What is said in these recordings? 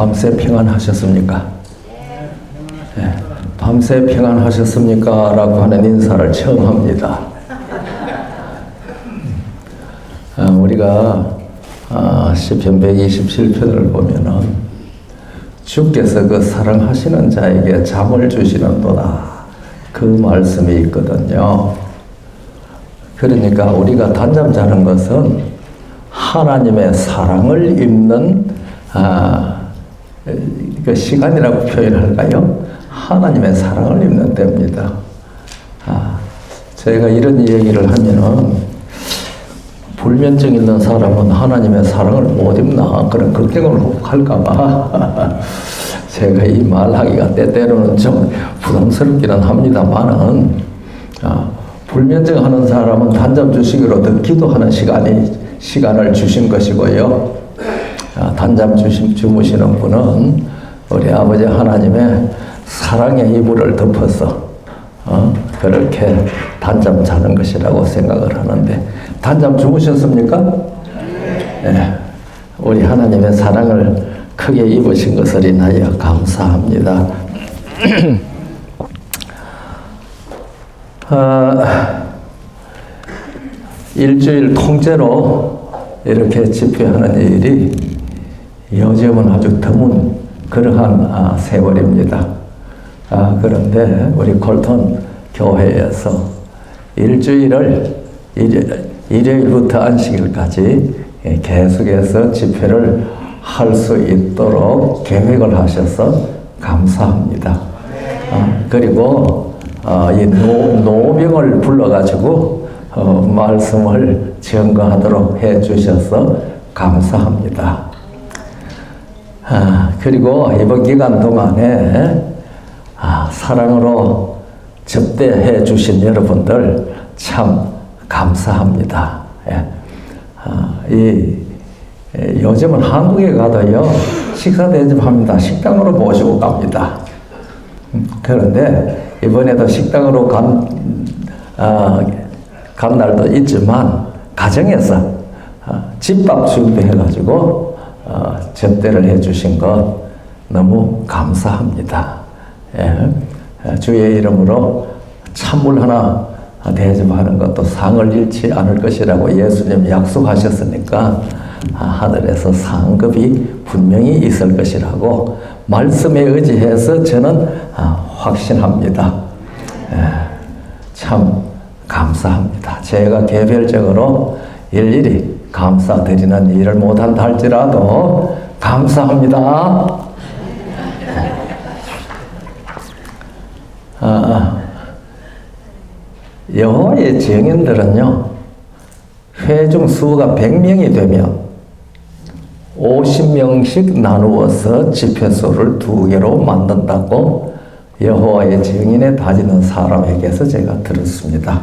밤새 평안하셨습니까? 네. 밤새 평안하셨습니까? 라고 하는 인사를 처음 합니다. 우리가 시편 127편을 보면은 주께서 그 사랑하시는 자에게 잠을 주시는도다, 그 말씀이 있거든요. 그러니까 우리가 단잠 자는 것은 하나님의 사랑을 입는 그 시간이라고 표현할까요? 하나님의 사랑을 입는 때입니다. 저희가 이런 얘기를 하면은 불면증 있는 사람은 하나님의 사랑을 못 입나 그런 걱정을 할까봐 제가 이 말하기가 때때로는 좀 부담스럽기는 합니다만은 불면증 하는 사람은 단잠 주시기로 더 기도하는 시간을 주신 것이고요. 단잠 주무시는 분은 우리 아버지 하나님의 사랑의 이불을 덮어서 그렇게 단잠 자는 것이라고 생각을 하는데, 단잠 주무셨습니까? 네. 우리 하나님의 사랑을 크게 입으신 것을 인하여 감사합니다. 일주일 통째로 이렇게 집회하는 일이 요즘은 아주 드문 그러한 세월입니다. 그런데 우리 콜톤 교회에서 일요일부터 안식일까지 계속해서 집회를 할 수 있도록 계획을 하셔서 감사합니다. 그리고 이 노병을 불러가지고 말씀을 증거하도록 해 주셔서 감사합니다. 그리고 이번 기간 동안에 사랑으로 접대해 주신 여러분들 참 감사합니다. 요즘은 한국에 가도요, 식사 대접합니다. 식당으로 모시고 갑니다. 그런데 이번에도 식당으로 간 날도 있지만 가정에서 집밥 준비해가지고 접대를 해주신 것 너무 감사합니다. 주의 이름으로 찬물 하나 대접하는 것도 상을 잃지 않을 것이라고 예수님 약속하셨으니까 하늘에서 상급이 분명히 있을 것이라고 말씀에 의지해서 저는 확신합니다. 참 감사합니다. 제가 개별적으로 일일이 감사드리는 일을 못한다 할지라도 감사합니다. 여호와의 증인들은요, 회중 수가 100명이 되면 50명씩 나누어서 집회소를 2개로 만든다고 여호와의 증인에 다니는 사람에게서 제가 들었습니다.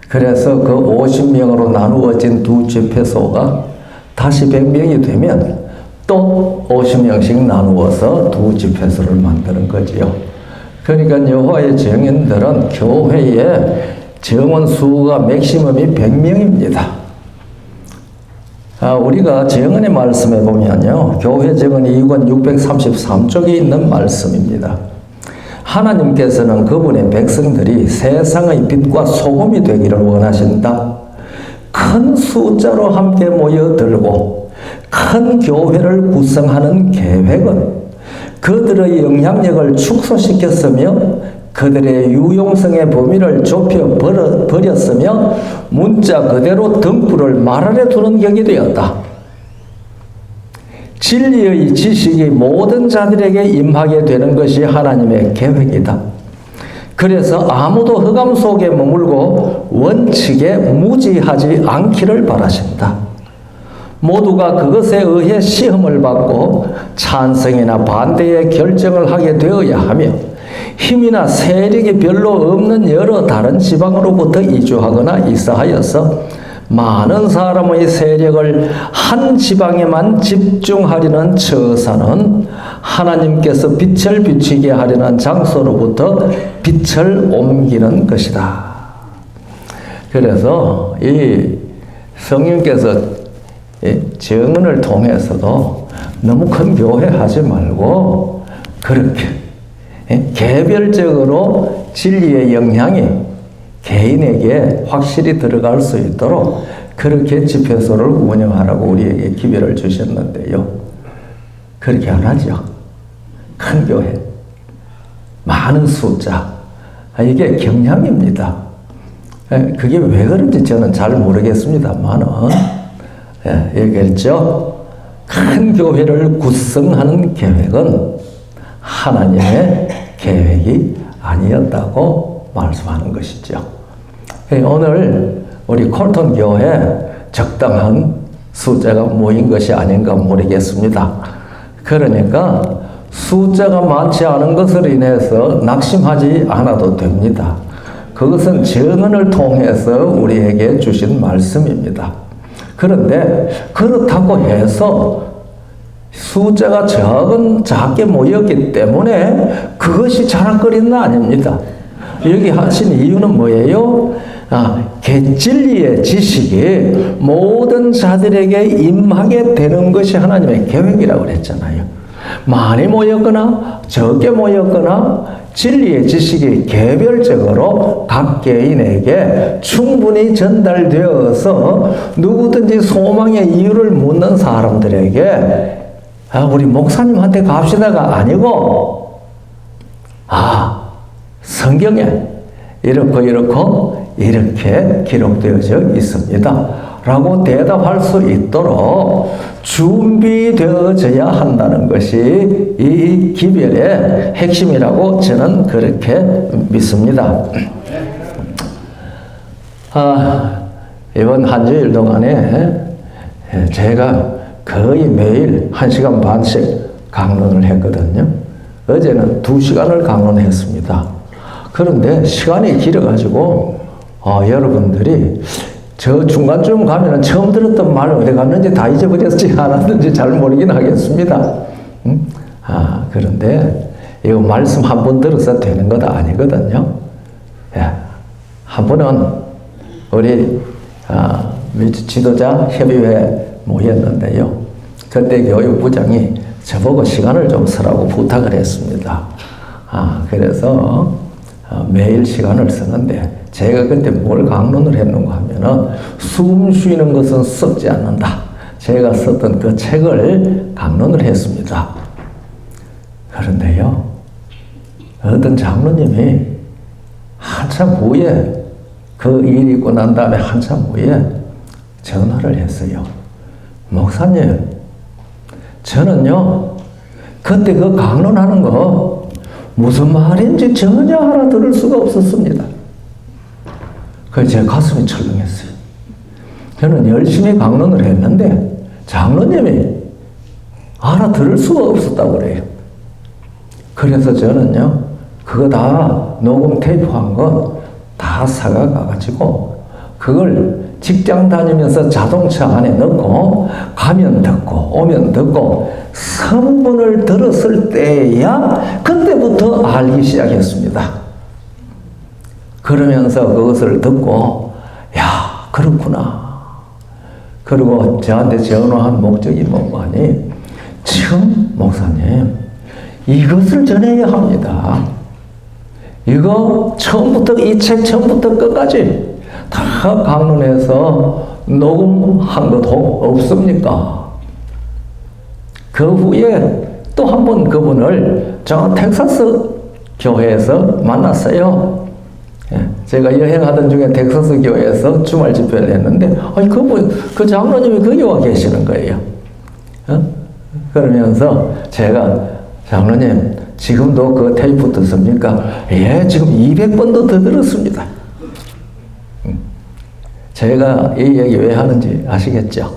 그래서 그 50명으로 나누어진 2 집회소가 다시 100명이 되면 또 50명씩 나누어서 2 집회소를 만드는 거지요. 그러니까 여호와의 증인들은 교회의 정원 수가 맥시멈이 100명입니다. 우리가 정언의 말씀에 보면요, 교회 정언 2권 633쪽에 있는 말씀입니다. 하나님께서는 그분의 백성들이 세상의 빛과 소금이 되기를 원하신다. 큰 숫자로 함께 모여들고 큰 교회를 구성하는 계획은 그들의 영향력을 축소시켰으며 그들의 유용성의 범위를 좁혀 버렸으며 문자 그대로 등불을 말 아래 두는 격이 되었다. 진리의 지식이 모든 자들에게 임하게 되는 것이 하나님의 계획이다. 그래서 아무도 흑암 속에 머물고 원칙에 무지하지 않기를 바라신다. 모두가 그것에 의해 시험을 받고 찬성이나 반대의 결정을 하게 되어야 하며 힘이나 세력이 별로 없는 여러 다른 지방으로부터 이주하거나 이사하여서 많은 사람의 세력을 한 지방에만 집중하려는 처사는 하나님께서 빛을 비추게 하려는 장소로부터 빛을 옮기는 것이다. 그래서 이 성령께서 정언을 통해서도 너무 큰 교회 하지 말고 그렇게 개별적으로 진리의 영향이 개인에게 확실히 들어갈 수 있도록 그렇게 집회소를 운영하라고 우리에게 기별을 주셨는데요. 그렇게 안 하죠. 큰 교회, 많은 숫자, 이게 경향입니다. 그게 왜 그런지 저는 잘 모르겠습니다만은, 얘기했죠. 큰 교회를 구성하는 계획은 하나님의 계획이 아니었다고 말씀하는 것이죠. 오늘 우리 콜톤 교회 적당한 숫자가 모인 것이 아닌가 모르겠습니다. 그러니까 숫자가 많지 않은 것을 인해서 낙심하지 않아도 됩니다. 그것은 증언을 통해서 우리에게 주신 말씀입니다. 그런데 그렇다고 해서 숫자가 작게 모였기 때문에 그것이 자랑거리는 아닙니다. 여기 하신 이유는 뭐예요? 진리의 지식이 모든 자들에게 임하게 되는 것이 하나님의 계획이라고 그랬잖아요. 많이 모였거나 적게 모였거나 진리의 지식이 개별적으로 각 개인에게 충분히 전달되어서 누구든지 소망의 이유를 묻는 사람들에게 우리 목사님한테 갑시다가 아니고 성경에 이렇게 기록되어져 있습니다 라고 대답할 수 있도록 준비되어져야 한다는 것이 이 기별의 핵심이라고 저는 그렇게 믿습니다. 이번 한 주일 동안에 제가 거의 매일 1시간 반씩 강론을 했거든요. 어제는 2시간을 강론했습니다. 그런데 시간이 길어가지고 여러분들이 저 중간쯤 가면은 처음 들었던 말 어디 갔는지 다 잊어버렸지 않았는지 잘 모르긴 하겠습니다. 그런데 이거 말씀 한 번 들어서 되는 것 아니거든요. 한 번은 우리 지도자 협의회 모였는데요. 그때 교육부장이 저보고 시간을 좀 쓰라고 부탁을 했습니다. 그래서 매일 시간을 쓰는데 제가 그때 뭘 강론을 했는가 하면은 숨 쉬는 것은 썩지 않는다. 제가 썼던 그 책을 강론을 했습니다. 그런데요, 어떤 장로님이 한참 후에 그 일이 있고 난 다음에 한참 후에 전화를 했어요. 목사님, 저는요 그때 그 강론하는 거 무슨 말인지 전혀 알아들을 수가 없었습니다. 그래서 제 가슴이 철렁했어요. 저는 열심히 강론을 했는데 장로님이 알아들을 수가 없었다고 그래요. 그래서 저는요 그거 다 녹음 테이프한 거 다 사가가지고 그걸 직장 다니면서 자동차 안에 넣고 가면 듣고 오면 듣고 선분을 들었을 때야 그때부터 알기 시작했습니다. 그러면서 그것을 듣고 야 그렇구나. 그리고 저한테 전화한 목적이 뭔가 하니 지금 목사님 이것을 전해야 합니다. 이거 처음부터 이 책 처음부터 끝까지 다 강론해서 녹음한 것도 없습니까? 그 후에 또 한 번 그분을 저 텍사스 교회에서 만났어요. 제가 여행하던 중에 텍사스 교회에서 주말 집회를 했는데 그 장로님이 거기 와 계시는 거예요. 그러면서 제가 장로님 지금도 그 테이프 듣습니까? 예, 지금 200번도 더 들었습니다. 제가 이 얘기 왜 하는지 아시겠죠?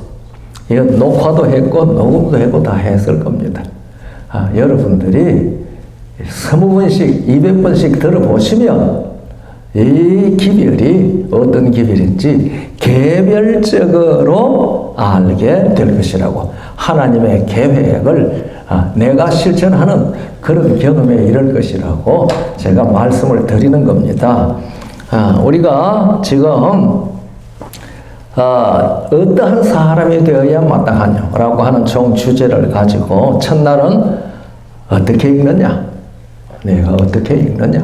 이거 녹화도 했고 녹음도 했고 다 했을 겁니다. 여러분들이 20번씩 200번씩 들어보시면 이 기별이 어떤 기별인지 개별적으로 알게 될 것이라고 하나님의 계획을 내가 실천하는 그런 경험에 이를 것이라고 제가 말씀을 드리는 겁니다. 우리가 지금 어떠한 사람이 되어야 마땅하냐라고 하는 총 주제를 가지고 첫날은 어떻게 읽느냐? 내가 어떻게 읽느냐?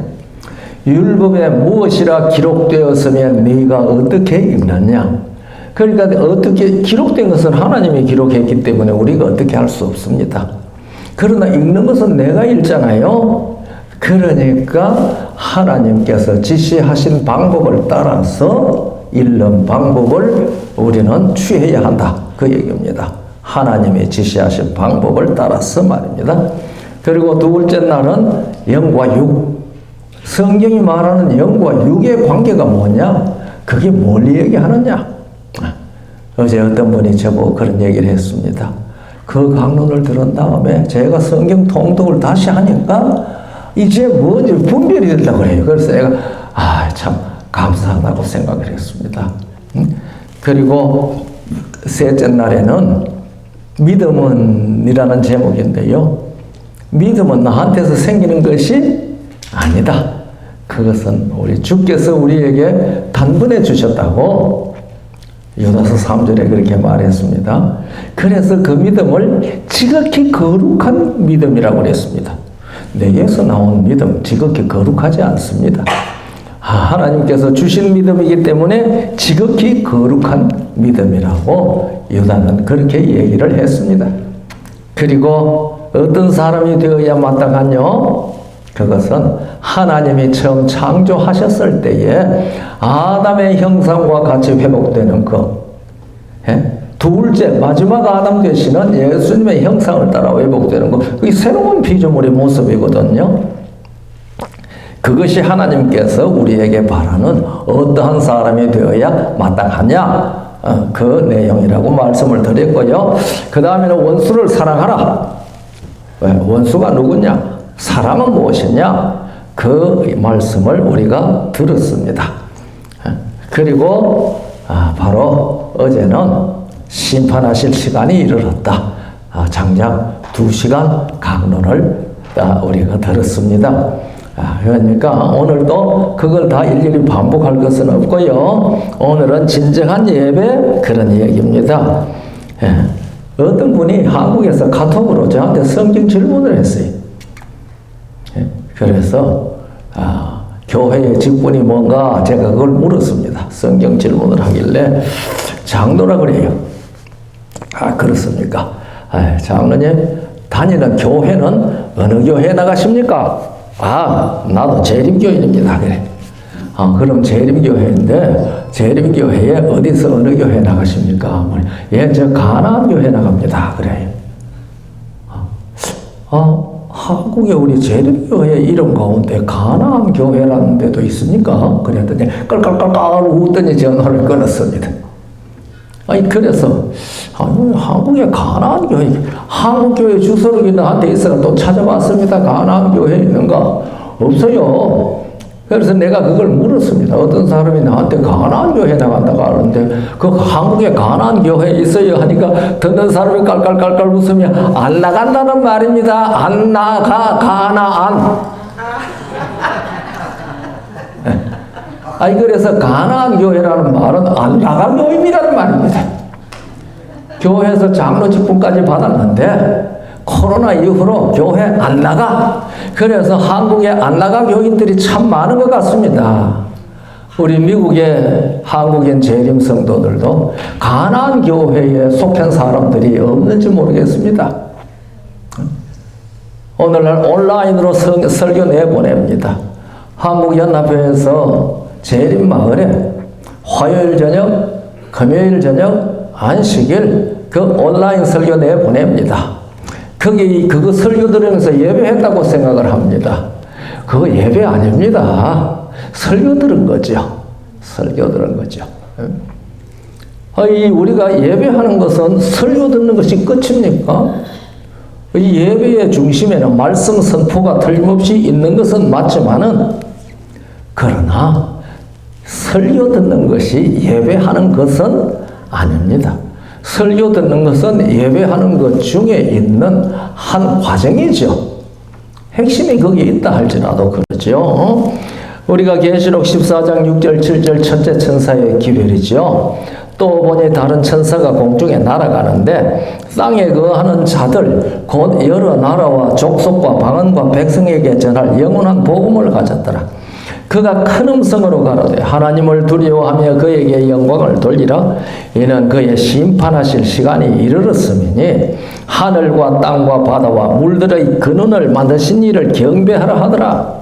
율법에 무엇이라 기록되었으면 네가 어떻게 읽느냐? 그러니까 어떻게 기록된 것은 하나님이 기록했기 때문에 우리가 어떻게 할 수 없습니다. 그러나 읽는 것은 내가 읽잖아요. 그러니까 하나님께서 지시하신 방법을 따라서 읽는 방법을 우리는 취해야 한다. 그 얘기입니다. 하나님이 지시하신 방법을 따라서 말입니다. 그리고 두 번째 날은 영과 육. 성경이 말하는 영과 육의 관계가 뭐냐? 그게 뭘 얘기하느냐? 어제 어떤 분이 저보고 그런 얘기를 했습니다. 그 강론을 들은 다음에 제가 성경 통독을 다시 하니까 이제 뭔지 분별이 된다고 그래요. 그래서 내가 참 감사하다고 생각을 했습니다. 그리고 셋째 날에는 믿음은이라는 제목인데요. 믿음은 나한테서 생기는 것이 아니다. 그것은 우리 주께서 우리에게 단번에 주셨다고 요다서 3절에 그렇게 말했습니다. 그래서 그 믿음을 지극히 거룩한 믿음이라고 했습니다. 내게서 나온 믿음 지극히 거룩하지 않습니다. 하나님께서 주신 믿음이기 때문에 지극히 거룩한 믿음이라고 유다는 그렇게 얘기를 했습니다. 그리고 어떤 사람이 되어야 마땅하뇨? 그것은 하나님이 처음 창조하셨을 때에 아담의 형상과 같이 회복되는 둘째 마지막 아담 되시는 예수님의 형상을 따라 회복되는 그게 새로운 피조물의 모습이거든요. 그것이 하나님께서 우리에게 바라는 어떠한 사람이 되어야 마땅하냐 그 내용이라고 말씀을 드렸고요. 그 다음에는 원수를 사랑하라. 왜? 원수가 누구냐? 사람은 무엇이냐? 그 말씀을 우리가 들었습니다. 그리고 바로 어제는 심판하실 시간이 이르렀다. 장작 2시간 강론을 우리가 들었습니다. 그러니까 오늘도 그걸 다 일일이 반복할 것은 없고요. 오늘은 진정한 예배 그런 얘기입니다. 어떤 분이 한국에서 카톡으로 저한테 성경 질문을 했어요. 그래서 교회의 직분이 뭔가 제가 그걸 물었습니다. 성경 질문을 하길래 장로라 그래요. 그렇습니까? 장로님 다니는 교회는 어느 교회에 나가십니까? 나도 재림교인입니다. 그래. 그럼 재림교회인데 재림교회에 어디서 어느 교회 나가십니까? 예, 저 가나안 교회 나갑니다. 그래요. 한국에 우리 재림교회 이름 가운데 가나안 교회라는 데도 있습니까? 그랬더니 깔깔깔깔 웃더니 전화를 끊었습니다. 그래서 한국에 가나안 교회, 한국 교회 주소록이 나한테 있어서 또 찾아봤습니다. 가나안 교회 있는가? 없어요. 그래서 내가 그걸 물었습니다. 어떤 사람이 나한테 가나안 교회 나간다고 하는데 그 한국에 가나안 교회 있어요 하니까 듣는 사람이 깔깔깔깔 웃으며 안 나간다는 말입니다. 안 나가 가나안. 그래서 가나안 교회라는 말은 안 나간 교회라는 말입니다. 교회에서 장로 직분까지 받았는데 코로나 이후로 교회 안 나가. 그래서 한국에 안 나가 교인들이 참 많은 것 같습니다. 우리 미국의 한국인 재림 성도들도 가나안 교회에 속한 사람들이 없는지 모르겠습니다. 오늘날 온라인으로 설교 내보냅니다. 한국연합회에서 재림 마을에 화요일 저녁, 금요일 저녁, 안식일 그 온라인 설교 내보냅니다. 그거 설교 들으면서 예배했다고 생각을 합니다. 그거 예배 아닙니다. 설교 들은 거죠. 설교 들은 거죠. 우리가 예배하는 것은 설교 듣는 것이 끝입니까? 이 예배의 중심에는 말씀 선포가 틀림없이 있는 것은 맞지만은 그러나 설교 듣는 것이 예배하는 것은 아닙니다. 설교 듣는 것은 예배하는 것 중에 있는 한 과정이죠. 핵심이 거기에 있다 할지라도 그렇죠. 우리가 계시록 14장 6절 7절 첫째 천사의 기별이죠. 또 보니 다른 천사가 공중에 날아가는데 땅에 거하는 자들 곧 여러 나라와 족속과 방언과 백성에게 전할 영원한 복음을 가졌더라. 그가 큰 음성으로 가로되 하나님을 두려워하며 그에게 영광을 돌리라. 이는 그의 심판하실 시간이 이르렀음이니 하늘과 땅과 바다와 물들의 근원을 만드신 이를 경배하라 하더라.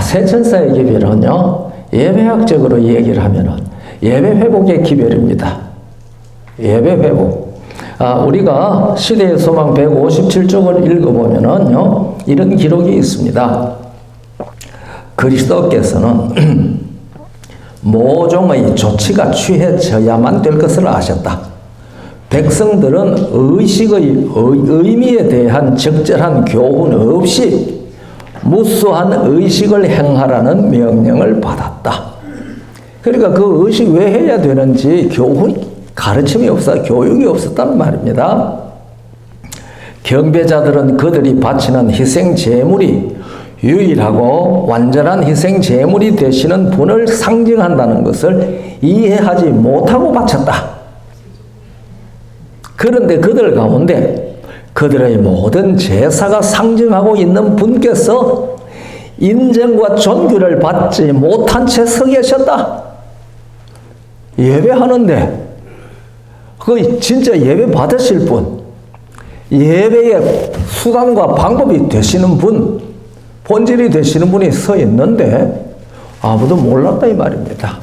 세 천사의 기별은요, 예배학적으로 얘기를 하면은 예배 회복의 기별입니다. 예배 회복. 우리가 시대의 소망 157쪽을 읽어보면은요, 이런 기록이 있습니다. 그리스도께서는 모종의 조치가 취해져야만 될 것을 아셨다. 백성들은 의식의 의미에 대한 적절한 교훈 없이 무수한 의식을 행하라는 명령을 받았다. 그러니까 그 의식 왜 해야 되는지 가르침이 없어, 교육이 없었다는 말입니다. 경배자들은 그들이 바치는 희생 제물이 유일하고 완전한 희생 제물이 되시는 분을 상징한다는 것을 이해하지 못하고 바쳤다. 그런데 그들 가운데 그들의 모든 제사가 상징하고 있는 분께서 인정과 존귀를 받지 못한 채 서 계셨다. 예배하는데 그 진짜 예배 받으실 분, 예배의 수단과 방법이 되시는 분, 본질이 되시는 분이 서 있는데 아무도 몰랐다 이 말입니다.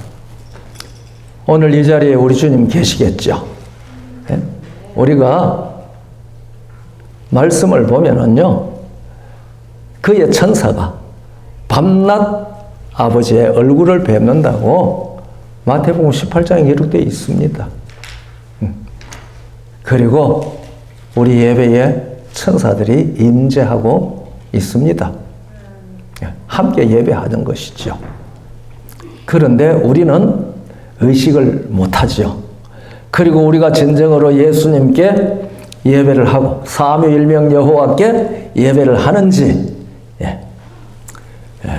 오늘 이 자리에 우리 주님 계시겠죠? 네? 우리가 말씀을 보면은요, 그의 천사가 밤낮 아버지의 얼굴을 뵙는다고 마태복음 18장에 기록되어 있습니다. 그리고 우리 예배에 천사들이 임재하고 있습니다. 함께 예배하는 것이죠. 그런데 우리는 의식을 못하죠. 그리고 우리가 진정으로 예수님께 예배를 하고 삼위일명 여호와께 예배를 하는지,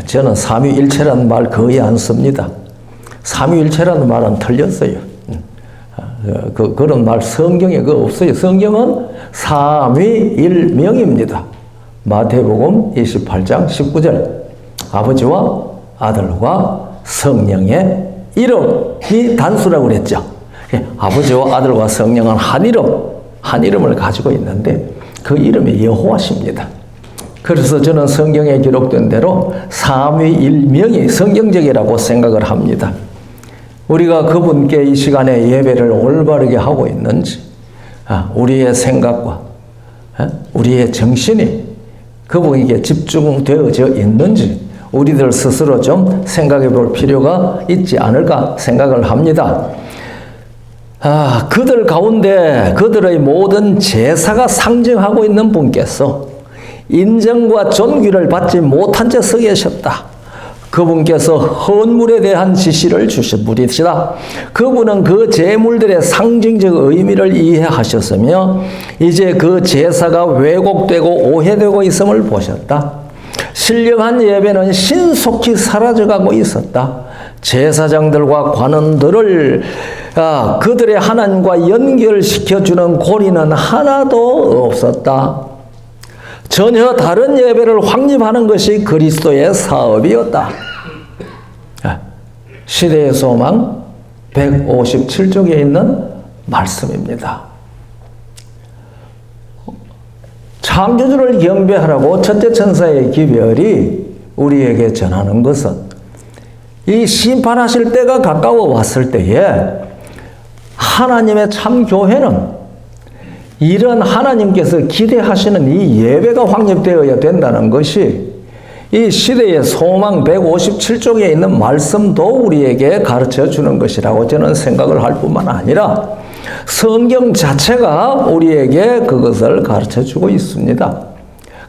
저는 삼위일체라는 말 거의 안 씁니다. 삼위일체라는 말은 틀렸어요. 그런 말 성경에 없어요. 성경은 삼위일명입니다. 마태복음 28장 19절 아버지와 아들과 성령의 이름이 단수라고 그랬죠. 아버지와 아들과 성령은 한 이름을 가지고 있는데 그 이름이 여호와십니다. 그래서 저는 성경에 기록된 대로 삼위일명이 성경적이라고 생각을 합니다. 우리가 그분께 이 시간에 예배를 올바르게 하고 있는지, 우리의 생각과 우리의 정신이 그분에게 집중되어져 있는지 우리들 스스로 좀 생각해 볼 필요가 있지 않을까 생각을 합니다. 그들 가운데 그들의 모든 제사가 상징하고 있는 분께서 인정과 존귀를 받지 못한 채 서 계셨다. 그분께서 헌물에 대한 지시를 주신 분이시다. 그분은 그 제물들의 상징적 의미를 이해하셨으며 이제 그 제사가 왜곡되고 오해되고 있음을 보셨다. 신령한 예배는 신속히 사라져가고 있었다. 제사장들과 관원들을 그들의 하나님과 연결시켜주는 고리는 하나도 없었다. 전혀 다른 예배를 확립하는 것이 그리스도의 사업이었다. 시대의 소망 157쪽에 있는 말씀입니다. 창조주를 경배하라고 첫째 천사의 기별이 우리에게 전하는 것은 이 심판하실 때가 가까워 왔을 때에 하나님의 참 교회는 이런 하나님께서 기대하시는 이 예배가 확립되어야 된다는 것이 이 시대의 소망 157쪽에 있는 말씀도 우리에게 가르쳐 주는 것이라고 저는 생각을 할 뿐만 아니라 성경 자체가 우리에게 그것을 가르쳐 주고 있습니다.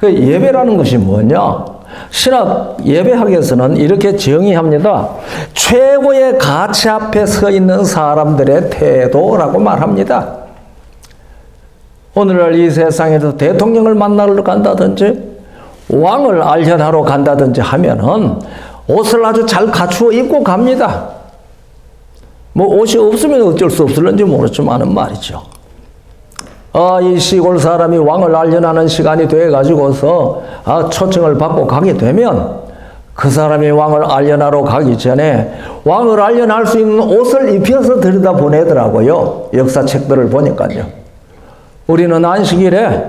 예배라는 것이 뭐냐? 신학 예배학에서는 이렇게 정의합니다. 최고의 가치 앞에 서 있는 사람들의 태도라고 말합니다. 오늘날 이 세상에서 대통령을 만나러 간다든지 왕을 알견하러 간다든지 하면은 옷을 아주 잘 갖추어 입고 갑니다. 뭐 옷이 없으면 어쩔 수 없을는지 모르지만은 말이죠. 이 시골 사람이 왕을 알려나는 시간이 돼가지고서 초청을 받고 가게 되면 그 사람이 왕을 알려나러 가기 전에 왕을 알려날 수 있는 옷을 입혀서 들여다 보내더라고요. 역사책들을 보니까요. 우리는 안식일에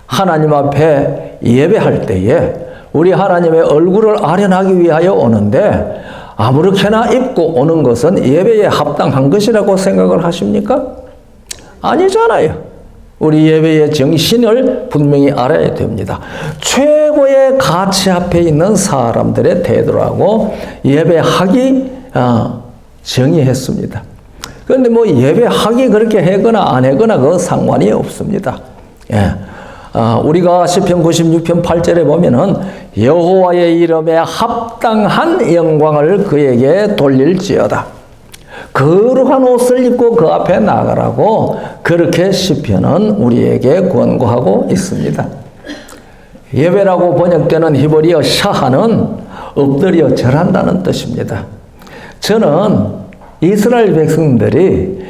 하나님 앞에 예배할 때에 우리 하나님의 얼굴을 아련하기 위하여 오는데 아무렇게나 입고 오는 것은 예배에 합당한 것이라고 생각을 하십니까? 아니잖아요. 우리 예배의 정신을 분명히 알아야 됩니다. 최고의 가치 앞에 있는 사람들의 태도라고 예배하기 정의했습니다. 그런데 뭐 예배하기 그렇게 하거나 안 하거나 그 상관이 없습니다. 예. 우리가 시편 96편 8절에 보면은 여호와의 이름에 합당한 영광을 그에게 돌릴지어다. 거룩한 옷을 입고 그 앞에 나가라고 그렇게 시편은 우리에게 권고하고 있습니다. 예배라고 번역되는 히브리어 샤하는 엎드려 절한다는 뜻입니다. 저는 이스라엘 백성들이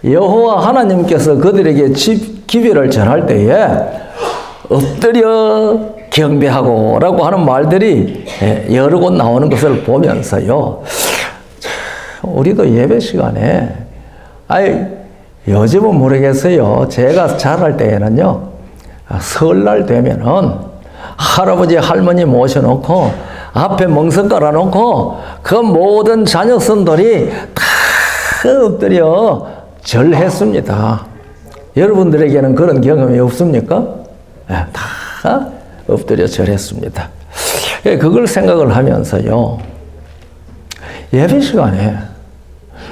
여호와 하나님께서 그들에게 기별을 전할 때에 엎드려 경배하고 라고 하는 말들이 여러 곳 나오는 것을 보면서요. 우리도 예배 시간에 요즘은 모르겠어요. 제가 자랄 때에는요. 설날 되면은 할아버지 할머니 모셔놓고 앞에 멍석 깔아놓고 그 모든 자녀선들이 다 엎드려 절했습니다. 여러분들에게는 그런 경험이 없습니까? 다 엎드려 절했습니다. 그걸 생각을 하면서요. 예배 시간에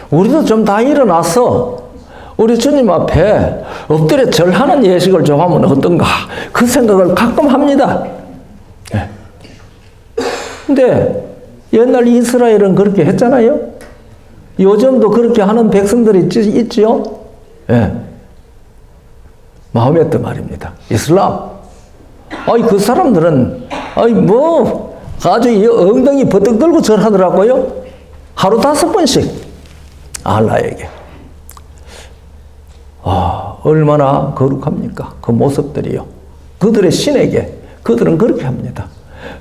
우리도 좀 다 일어나서 우리 주님 앞에 엎드려 절하는 예식을 좀 하면 어떤가 그 생각을 가끔 합니다. 근데 옛날 이스라엘은 그렇게 했잖아요. 요즘도 그렇게 하는 백성들이 있지요. 마호메트 말입니다. 이슬람. 그 사람들은 아주 이 엉덩이 버뜩 들고 절하더라고요. 하루 5번씩 알라에게. 얼마나 거룩합니까? 그 모습들이요. 그들의 신에게 그들은 그렇게 합니다.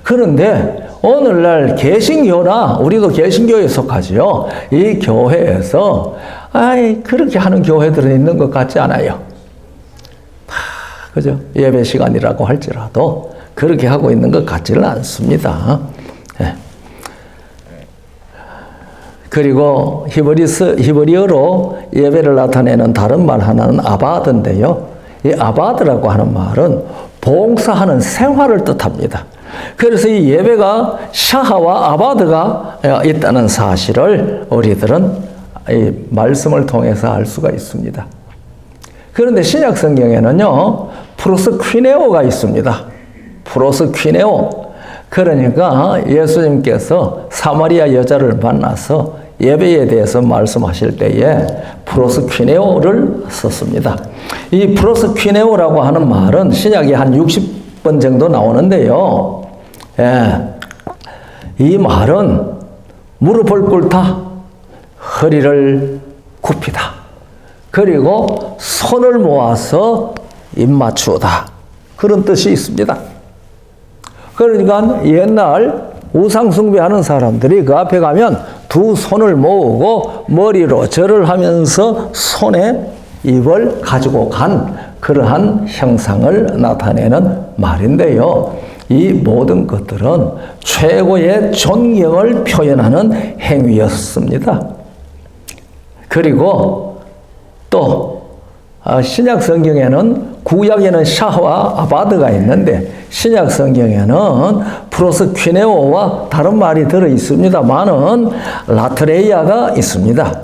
그런데 오늘날 개신교나 우리도 개신교에 속하지요. 이 교회에서 그렇게 하는 교회들은 있는 것 같지 않아요. 그죠? 예배 시간이라고 할지라도 그렇게 하고 있는 것 같지는 않습니다. 그리고 히브리어로 예배를 나타내는 다른 말 하나는 아바드인데요. 이 아바드라고 하는 말은 봉사하는 생활을 뜻합니다. 그래서 이 예배가 샤하와 아바드가 있다는 사실을 우리들은 이 말씀을 통해서 알 수가 있습니다. 그런데 신약 성경에는요, 프로스퀴네오가 있습니다. 프로스퀴네오. 그러니까 예수님께서 사마리아 여자를 만나서 예배에 대해서 말씀하실 때에 프로스퀴네오를 썼습니다. 이 프로스퀴네오라고 하는 말은 신약에 한 60번 정도 나오는데요. 이 말은 무릎을 꿇다, 허리를 굽히다, 그리고 손을 모아서 입 맞추다, 그런 뜻이 있습니다. 그러니까 옛날 우상 숭배하는 사람들이 그 앞에 가면 두 손을 모으고 머리로 절을 하면서 손에 입을 가지고 간 그러한 형상을 나타내는 말인데요. 이 모든 것들은 최고의 존경을 표현하는 행위였습니다. 그리고 또 신약 성경에는 구약에는 샤와 아바드가 있는데 신약 성경에는 프로스퀴네오와 다른 말이 들어 있습니다만은 라트레이아가 있습니다.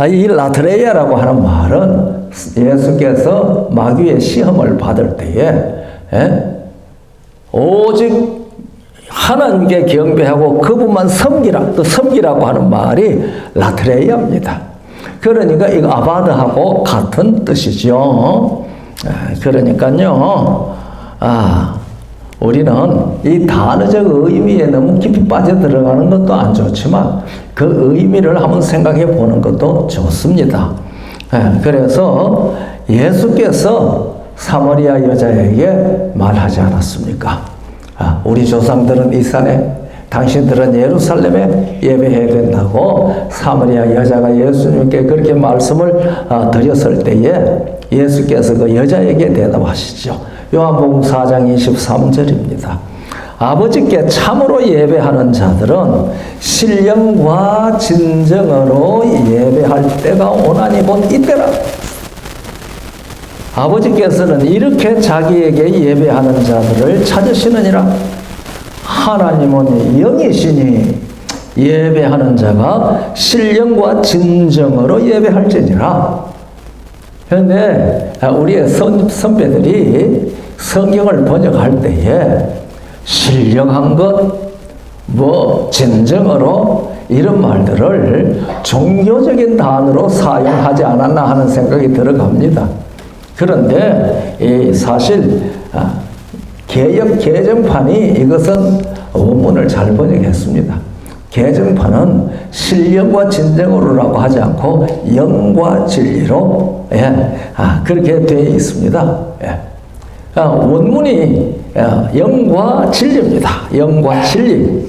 이 라트레이아라고 하는 말은 예수께서 마귀의 시험을 받을 때에 오직 하나님께 경배하고 그분만 섬기라고 하는 말이 라트레이아입니다. 그러니까 이거 아바드하고 같은 뜻이죠. 그러니까요. 우리는 이 단어적 의미에 너무 깊이 빠져들어가는 것도 안 좋지만 그 의미를 한번 생각해 보는 것도 좋습니다. 그래서 예수께서 사마리아 여자에게 말하지 않았습니까? 우리 조상들은 이 산에, 당신들은 예루살렘에 예배해야 된다고 사마리아 여자가 예수님께 그렇게 말씀을 드렸을 때에 예수께서 그 여자에게 대답하시죠. 요한복음 4장 23절입니다. 아버지께 참으로 예배하는 자들은 신령과 진정으로 예배할 때가 오나니 곧 이때라. 아버지께서는 이렇게 자기에게 예배하는 자들을 찾으시느니라. 하나님은 영이시니 예배하는 자가 신령과 진정으로 예배할지니라. 그런데 우리의 선배들이 성경을 번역할 때에 신령한 것, 진정으로 이런 말들을 종교적인 단어로 사용하지 않았나 하는 생각이 들어갑니다. 그런데 사실 개역 개정판이 이것은 원문을 잘 번역했습니다. 개정판은 신령과 진정으로라고 하지 않고 영과 진리로 그렇게 되어 있습니다. 원문이 영과 진리입니다. 영과 진리.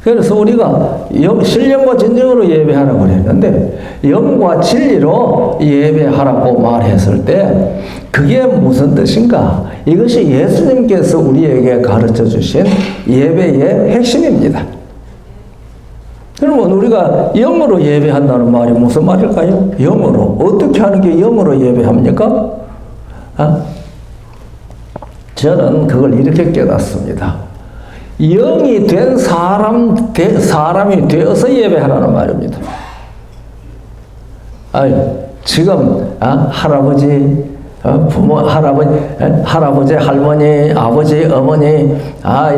그래서 우리가 신령과 진정으로 예배하라고 그랬는데 영과 진리로 예배하라고 말했을 때 그게 무슨 뜻인가? 이것이 예수님께서 우리에게 가르쳐 주신 예배의 핵심입니다. 그러면 우리가 영으로 예배한다는 말이 무슨 말일까요? 영으로. 어떻게 하는 게 영으로 예배합니까? 저는 그걸 이렇게 깨닫습니다. 영이 된 사람이 되어서 예배하라는 말입니다. 지금 할아버지, 부모, 할아버지, 할머니, 아버지, 어머니,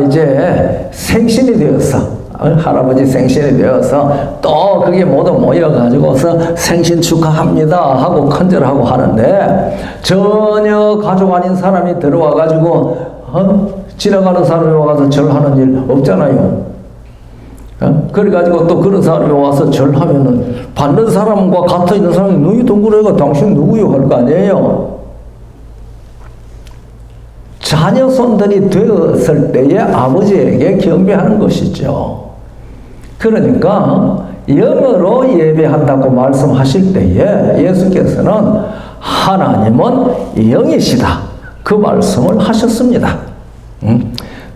이제 생신이 되었어. 할아버지 생신이 되어서 또 그게 모두 모여가지고서 생신 축하합니다 하고 큰절하고 하는데 전혀 가족 아닌 사람이 들어와가지고 지나가는 사람이 와서 절하는 일 없잖아요. 그래가지고 또 그런 사람이 와서 절하면은 받는 사람과 같아 있는 사람이 눈이 동그래가 당신 누구요 할 거 아니에요. 자녀손들이 되었을 때에 아버지에게 경배하는 것이죠. 그러니까 영으로 예배한다고 말씀하실 때에 예수께서는 하나님은 영이시다. 그 말씀을 하셨습니다.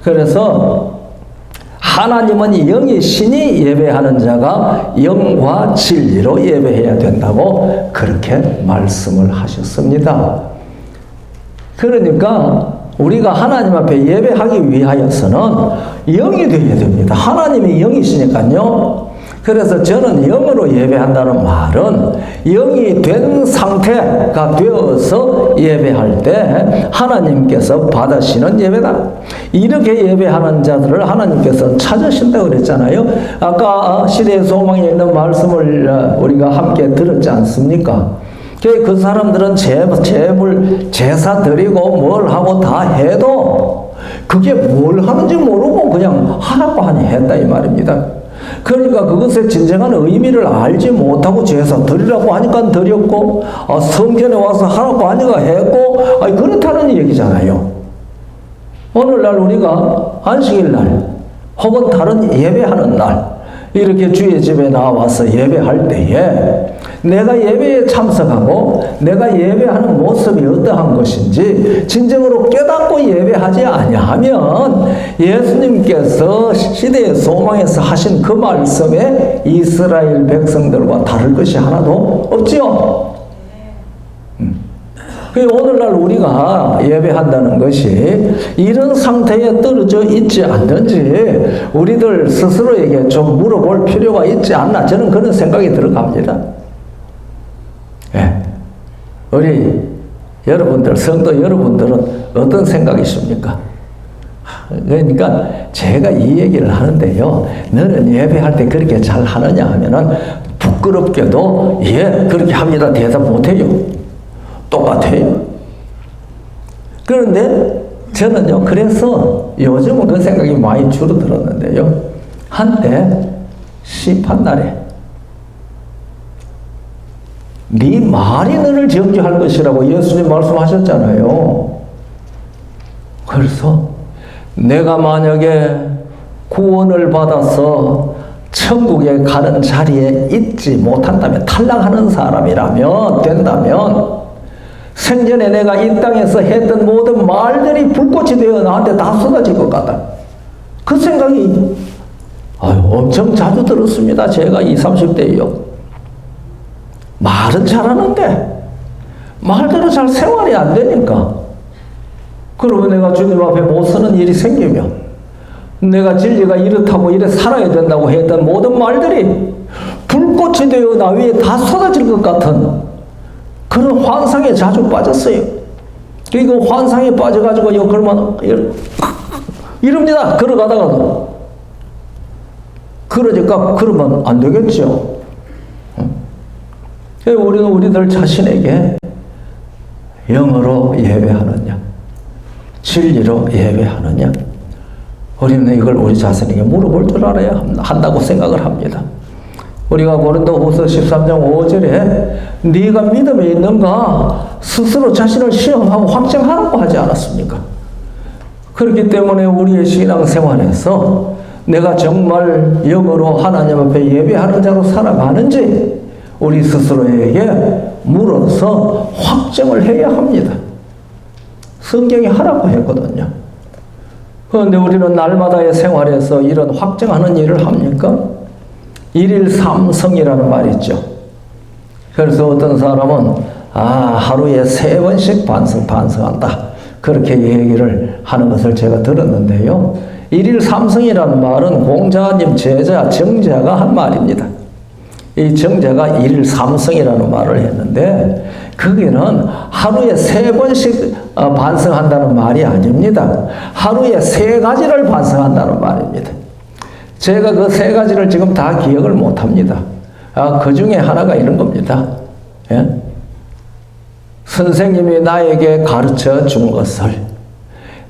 그래서 하나님은 영이시니 예배하는 자가 영과 진리로 예배해야 된다고 그렇게 말씀을 하셨습니다. 그러니까 우리가 하나님 앞에 예배하기 위하여서는 영이 되어야 됩니다. 하나님이 영이시니까요. 그래서 저는 영으로 예배한다는 말은 영이 된 상태가 되어서 예배할 때 하나님께서 받으시는 예배다. 이렇게 예배하는 자들을 하나님께서 찾으신다고 그랬잖아요. 아까 시대의 소망에 있는 말씀을 우리가 함께 들었지 않습니까? 그 사람들은 재물, 제사 드리고 뭘 하고 다 해도 그게 뭘 하는지 모르고 그냥 하라고 하니 했다 이 말입니다. 그러니까 그것의 진정한 의미를 알지 못하고 제사 드리라고 하니까 드렸고 성전에 와서 하라고 하니까 했고 그렇다는 얘기잖아요. 오늘날 우리가 안식일 날 혹은 다른 예배하는 날 이렇게 주의 집에 나와서 예배할 때에 내가 예배에 참석하고 내가 예배하는 모습이 어떠한 것인지 진정으로 깨닫고 예배하지 아니하면 예수님께서 시대의 소망에서 하신 그 말씀에 이스라엘 백성들과 다를 것이 하나도 없지요. 오늘날 우리가 예배한다는 것이 이런 상태에 떨어져 있지 않는지 우리들 스스로에게 좀 물어볼 필요가 있지 않나 저는 그런 생각이 들어갑니다. 우리 여러분들, 성도 여러분들은 어떤 생각이십니까? 그러니까 제가 이 얘기를 하는데요. 너는 예배할 때 그렇게 잘 하느냐 하면은 부끄럽게도 예, 그렇게 합니다. 대답 못해요. 똑같아요. 그런데 저는요, 그래서 요즘은 그 생각이 많이 줄어들었는데요. 한때 심판날에 네 말이 너를 정죄할 것이라고 예수님 말씀하셨잖아요. 그래서 내가 만약에 구원을 받아서 천국에 가는 자리에 있지 못한다면, 탈락하는 사람이라면, 된다면 생전에 내가 이 땅에서 했던 모든 말들이 불꽃이 되어 나한테 다 쏟아질 것 같다. 그 생각이 엄청 자주 들었습니다. 제가 20, 30대에요. 말은 잘하는데 말대로 잘 생활이 안 되니까, 그러면 내가 주님 앞에 못 서는 일이 생기면, 내가 진리가 이렇다고 이래 살아야 된다고 했던 모든 말들이 불꽃이 되어 나 위에 다 쏟아질 것 같은 그런 환상에 자주 빠졌어요. 그 환상에 빠져가지고 이럽니다. 걸어가다가도. 그러니까 그러면 안 되겠죠. 우리는 우리들 자신에게 영어로 예배하느냐, 진리로 예배하느냐, 우리는 이걸 우리 자신에게 물어볼 줄 알아야 한다고 생각을 합니다. 우리가 고린도후서 13장 5절에 네가 믿음에 있는가 스스로 자신을 시험하고 확증하라고 하지 않았습니까? 그렇기 때문에 우리의 신앙생활에서 내가 정말 영어로 하나님 앞에 예배하는 자로 살아가는지 우리 스스로에게 물어서 확정을 해야 합니다. 성경이 하라고 했거든요. 그런데 우리는 날마다의 생활에서 이런 확정하는 일을 합니까? 일일 삼성이라는 말이 있죠. 그래서 어떤 사람은 하루에 3번씩 반성한다, 그렇게 얘기를 하는 것을 제가 들었는데요. 일일 삼성이라는 말은 공자님 제자 정자가 한 말입니다. 이 정자가 일일 삼성이라는 말을 했는데, 거기는 하루에 3번씩 반성한다는 말이 아닙니다. 하루에 3가지를 반성한다는 말입니다. 제가 그 3가지를 지금 다 기억을 못합니다. 그 중에 하나가 이런 겁니다. 예? 선생님이 나에게 가르쳐 준 것을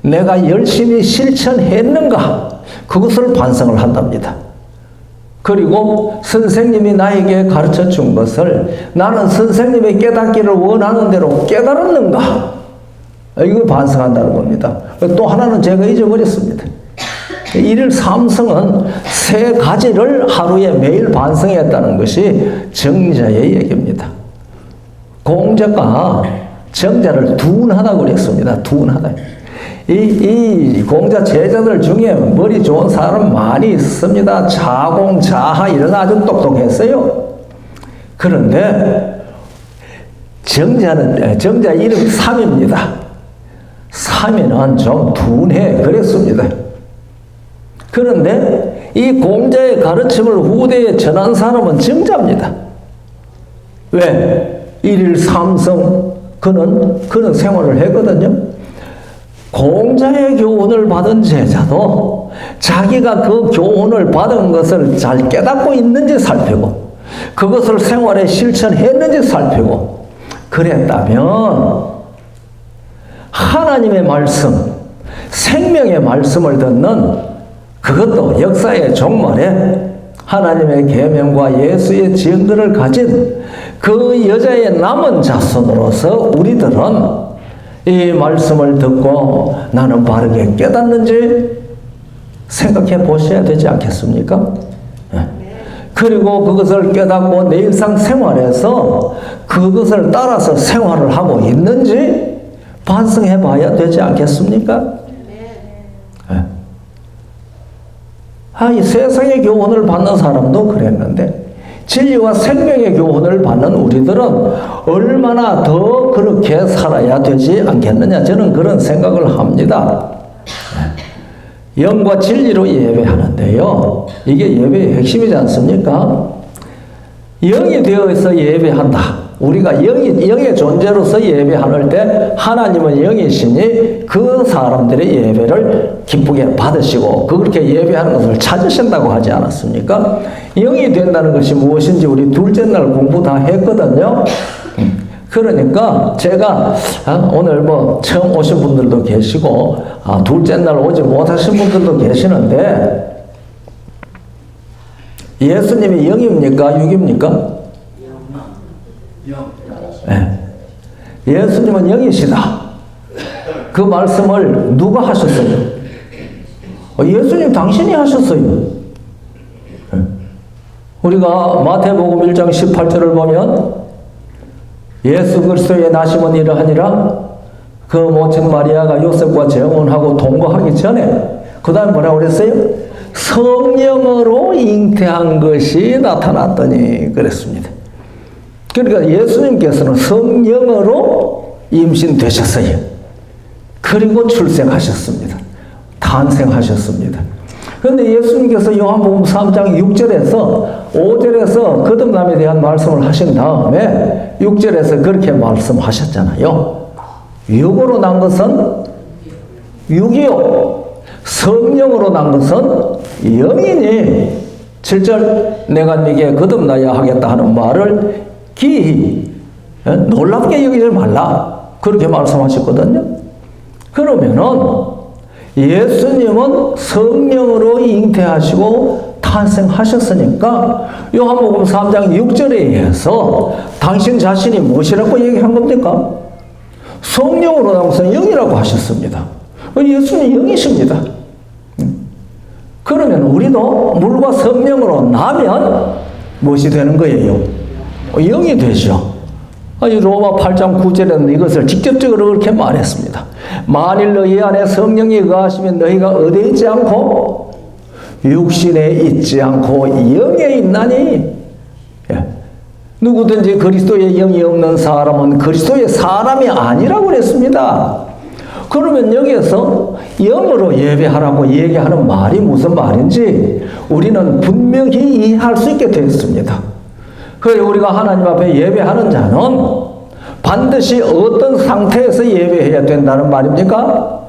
내가 열심히 실천했는가, 그것을 반성을 한답니다. 그리고 선생님이 나에게 가르쳐 준 것을 나는 선생님의 깨닫기를 원하는 대로 깨달았는가, 이거 반성한다는 겁니다. 또 하나는 제가 잊어버렸습니다. 일일 삼성은 3가지를 하루에 매일 반성했다는 것이 정자의 얘기입니다. 공자가 정자를 둔하다고 그랬습니다. 둔하다. 이 공자 제자들 중에 머리 좋은 사람 많이 있습니다. 자공, 자하 이런 아주 똑똑했어요. 그런데 정자 이름이 삼입니다. 삼이는 좀 둔해 그랬습니다. 그런데 이 공자의 가르침을 후대에 전한 사람은 정자입니다. 왜? 일일 삼성, 그는 생활을 했거든요. 공자의 교훈을 받은 제자도 자기가 그 교훈을 받은 것을 잘 깨닫고 있는지 살피고, 그것을 생활에 실천했는지 살피고, 그랬다면 하나님의 말씀, 생명의 말씀을 듣는, 그것도 역사의 종말에 하나님의 계명과 예수의 증거를 가진 그 여자의 남은 자손으로서 우리들은 이 말씀을 듣고 나는 바르게 깨닫는지 생각해 보셔야 되지 않겠습니까? 그리고 그것을 깨닫고 내 일상생활에서 그것을 따라서 생활을 하고 있는지 반성해 봐야 되지 않겠습니까? 이 세상의 교훈을 받는 사람도 그랬는데 진리와 생명의 교훈을 받는 우리들은 얼마나 더 그렇게 살아야 되지 않겠느냐, 저는 그런 생각을 합니다. 영과 진리로 예배하는데요, 이게 예배의 핵심이지 않습니까? 영이 되어서 예배한다. 우리가 영의 존재로서 예배하는 때 하나님은 영이시니 그 사람들의 예배를 기쁘게 받으시고 그렇게 예배하는 것을 찾으신다고 하지 않았습니까? 영이 된다는 것이 무엇인지 우리 둘째 날 공부 다 했거든요. 그러니까 제가 오늘 뭐 처음 오신 분들도 계시고 둘째 날 오지 못하신 분들도 계시는데 예수님이 영입니까? 육입니까? 영. 네. 예수님은 영이시다. 그 말씀을 누가 하셨어요? 예수님 당신이 하셨어요. 우리가 마태복음 1장 18절을 보면 예수 그리스도의 나심은 이러하니라 그 모친 마리아가 요셉과 재혼하고 동거하기 전에 그 다음에 뭐라고 그랬어요? 성령으로 잉태한 것이 나타났더니 그랬습니다. 그러니까 예수님께서는 성령으로 임신되셨어요. 그리고 출생하셨습니다. 탄생하셨습니다. 그런데 예수님께서 요한복음 3장 6절에서 5절에서 거듭남에 대한 말씀을 하신 다음에 6절에서 그렇게 말씀하셨잖아요. 육으로 난 것은 육이요 성령으로 난 것은 영이니 7절 내가 네게 거듭나야 하겠다 하는 말을 기히 놀랍게 여기지 말라 그렇게 말씀하셨거든요. 그러면은 예수님은 성령으로 잉태하시고 탄생하셨으니까 요한복음 3장 6절에 의해서 당신 자신이 무엇이라고 얘기한 겁니까? 성령으로 난 것은 영이라고 하셨습니다. 예수님이 영이십니다. 그러면 우리도 물과 성령으로 나면 무엇이 되는 거예요? 영이 되죠. 로마 8장 9절에는 이것을 직접적으로 그렇게 말했습니다. 만일 너희 안에 성령이 거하시면 너희가 어디에 있지 않고 육신에 있지 않고 영에 있나니 누구든지 그리스도의 영이 없는 사람은 그리스도의 사람이 아니라고 그랬습니다. 그러면 여기에서 영으로 예배하라고 얘기하는 말이 무슨 말인지 우리는 분명히 이해할 수 있게 되었습니다. 그래서 우리가 하나님 앞에 예배하는 자는 반드시 어떤 상태에서 예배해야 된다는 말입니까?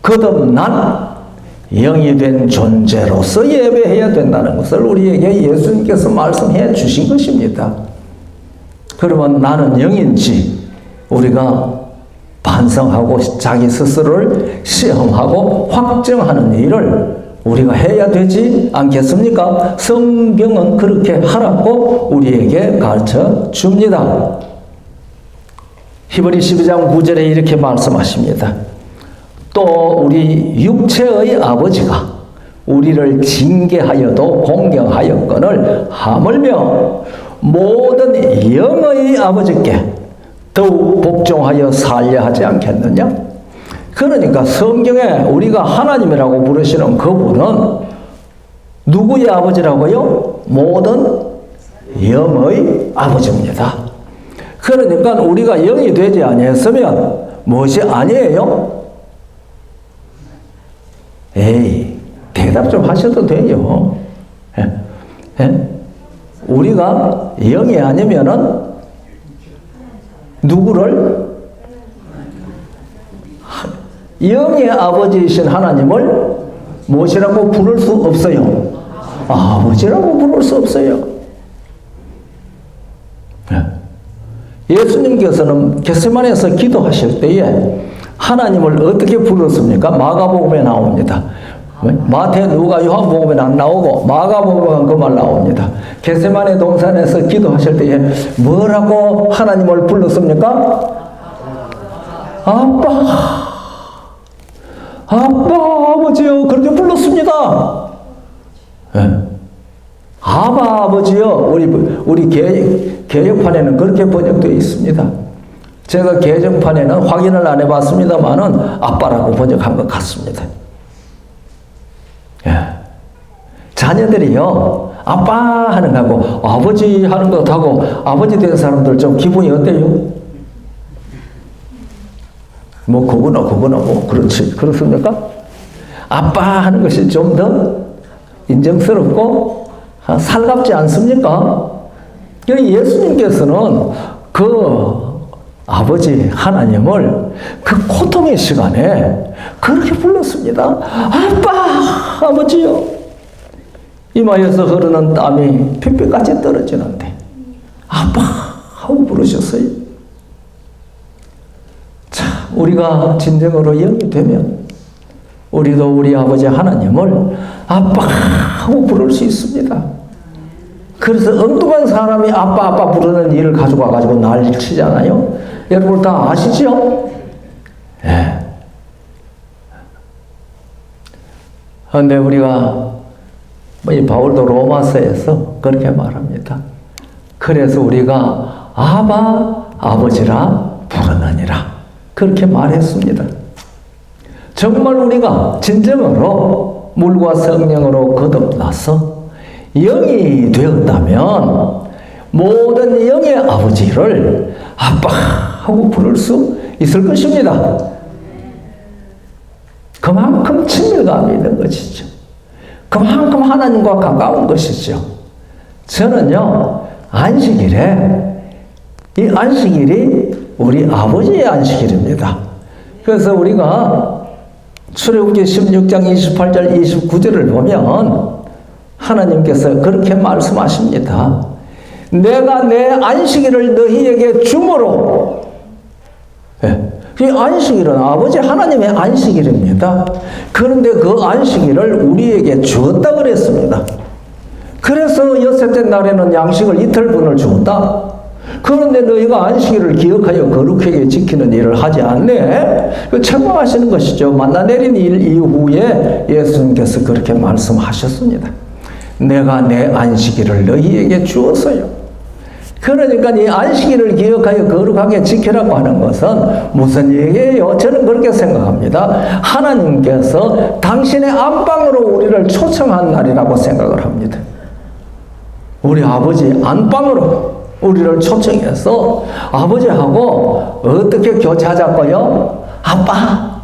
거듭난 영이 된 존재로서 예배해야 된다는 것을 우리에게 예수님께서 말씀해 주신 것입니다. 그러면 나는 영인지 우리가 반성하고 자기 스스로를 시험하고 확정하는 일을 우리가 해야 되지 않겠습니까? 성경은 그렇게 하라고 우리에게 가르쳐 줍니다. 히브리 12장 9절에 이렇게 말씀하십니다. 또 우리 육체의 아버지가 우리를 징계하여도 공경하였거늘 하물며 모든 영의 아버지께 더욱 복종하여 살려 하지 않겠느냐? 그러니까 성경에 우리가 하나님이라고 부르시는 그분은 누구의 아버지라고요? 모든 영의 아버지입니다. 그러니까 우리가 영이 되지 아니했으면 무엇이 아니에요? 에이, 대답 좀 하셔도 돼요. 우리가 영이 아니면은 누구를? 영의 아버지이신 하나님을 무엇이라고 부를 수 없어요? 아버지라고 부를 수 없어요. 예수님께서는 겟세마네에서 기도하실 때에 하나님을 어떻게 불렀습니까? 마가복음에 나옵니다. 마태, 누가, 요한복음에는 안 나오고 마가복음은 그만 나옵니다. 겟세마네 동산에서 기도하실 때에 뭐라고 하나님을 불렀습니까? 아빠, 아버지요. 그렇게 불렀습니다. 아버지요. 우리 개역판에는 그렇게 번역되어 있습니다. 제가 개정판에는 확인을 안 해봤습니다만은 아빠라고 번역한 것 같습니다. 자녀들이요, 아빠 하는 거하고 아버지 하는 것하고 아버지 된 사람들 좀 기분이 어때요? 뭐 그거나 뭐 그렇지, 그렇습니까? 아빠 하는 것이 좀 더 인정스럽고 살갑지 않습니까? 예수님께서는 그 아버지 하나님을 그 고통의 시간에 그렇게 불렀습니다. 아빠, 아버지요. 이마에서 흐르는 땀이 핏빛까지 떨어지는데 아빠, 하고 부르셨어요. 자, 우리가 진정으로 영이 되면 우리도 우리 아버지 하나님을 아빠 하고 부를 수 있습니다. 그래서 엉뚱한 사람이 아빠 아빠 부르는 일을 가지고 와가지고 난리를 치잖아요. 여러분 다 아시죠? 예. 그런데 우리가 이 바울도 로마서에서 그렇게 말합니다. 그래서 우리가 아바 아버지라 부르느니라 그렇게 말했습니다. 정말 우리가 진정으로 물과 성령으로 거듭나서 영이 되었다면 모든 영의 아버지를 아빠 하고 부를 수 있을 것입니다. 그만큼 친밀감이 있는 것이죠. 그만큼 하나님과 가까운 것이죠. 저는요, 안식일에 이 안식일이 우리 아버지의 안식일입니다. 그래서 우리가 출애굽기 16장 28절 29절을 보면 하나님께서 그렇게 말씀하십니다. 내가 내 안식일을 너희에게 주므로. 이 안식일은 아버지 하나님의 안식일입니다. 그런데 그 안식일을 우리에게 주었다 그랬습니다. 그래서 여섯째 날에는 양식을 이틀분을 주었다. 그런데 너희가 안식일을 기억하여 거룩하게 지키는 일을 하지 않네. 책망하시는 것이죠. 만나 내린 일 이후에 예수님께서 그렇게 말씀하셨습니다. 내가 내 안식일을 너희에게 주었어요. 그러니까 이 안식일을 기억하여 거룩하게 지키라고 하는 것은 무슨 얘기예요? 저는 그렇게 생각합니다. 하나님께서 당신의 안방으로 우리를 초청한 날이라고 생각을 합니다. 우리 아버지 안방으로 우리를 초청해서 아버지하고 어떻게 교제하자고요? 아빠!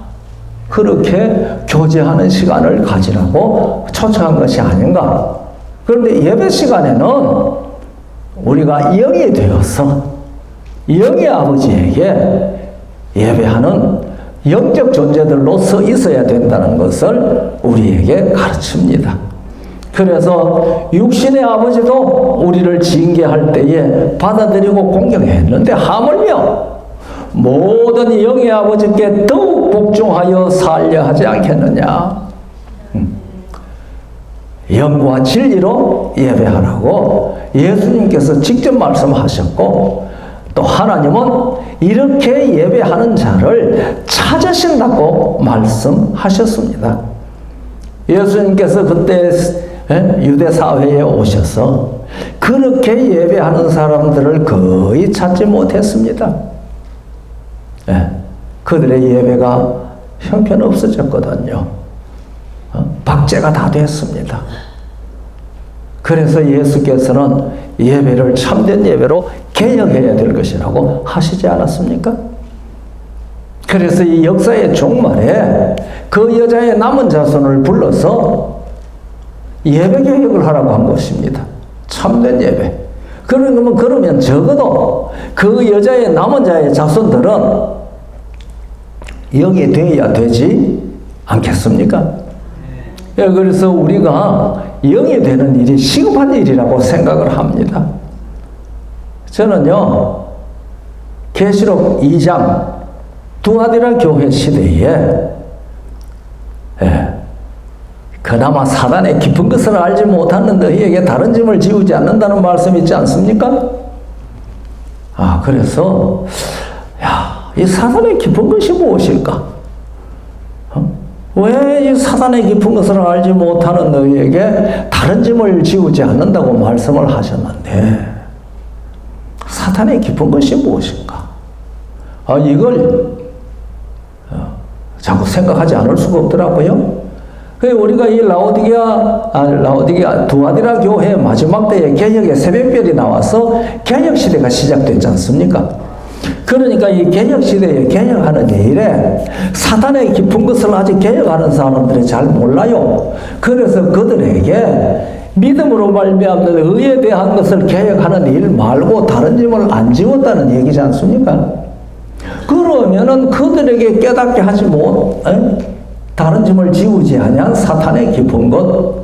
그렇게 교제하는 시간을 가지라고 초청한 것이 아닌가? 그런데 예배 시간에는 우리가 영이 되어서 영의 아버지에게 예배하는 영적 존재들로서 있어야 된다는 것을 우리에게 가르칩니다. 그래서 육신의 아버지도 우리를 징계할 때에 받아들이고 공경했는데 하물며 모든 영의 아버지께 더욱 복종하여 살려 하지 않겠느냐. 영과 진리로 예배하라고 예수님께서 직접 말씀하셨고, 또 하나님은 이렇게 예배하는 자를 찾으신다고 말씀하셨습니다. 예수님께서 그때 유대 사회에 오셔서 그렇게 예배하는 사람들을 거의 찾지 못했습니다. 그들의 예배가 형편없어졌거든요. 박제가 다 됐습니다. 그래서 예수께서는 예배를 참된 예배로 개혁해야 될 것이라고 하시지 않았습니까? 그래서 이 역사의 종말에 그 여자의 남은 자손을 불러서 예배 개혁을 하라고 한 것입니다. 참된 예배. 그러면 적어도 그 여자의 남은 자의 자손들은 영이 되어야 되지 않겠습니까? 그래서 우리가 영이 되는 일이 시급한 일이라고 생각을 합니다. 저는요, 계시록 2장 두아디라 교회 시대에 그나마 사단의 깊은 것을 알지 못하는 너희에게 다른 짐을 지우지 않는다는 말씀이 있지 않습니까? 그래서 이 사단의 깊은 것이 무엇일까? 왜 이 사단의 깊은 것을 알지 못하는 너희에게 다른 짐을 지우지 않는다고 말씀을 하셨는데, 사탄의 깊은 것이 무엇인가? 이걸 자꾸 생각하지 않을 수가 없더라고요. 우리가 이 라오디게아 두아디라 교회 마지막 때에 개혁의 새벽별이 나와서 개혁 시대가 시작됐지 않습니까? 그러니까 이 개혁 시대에 개혁하는 일에 사탄의 깊은 것을 아직 개혁하는 사람들이 잘 몰라요. 그래서 그들에게 믿음으로 말미암는 의에 대한 것을 개혁하는 일 말고 다른 짐을 안 지웠다는 얘기지 않습니까? 그러면은 그들에게 깨닫게 하지 다른 짐을 지우지 아니한 사탄의 깊은 것,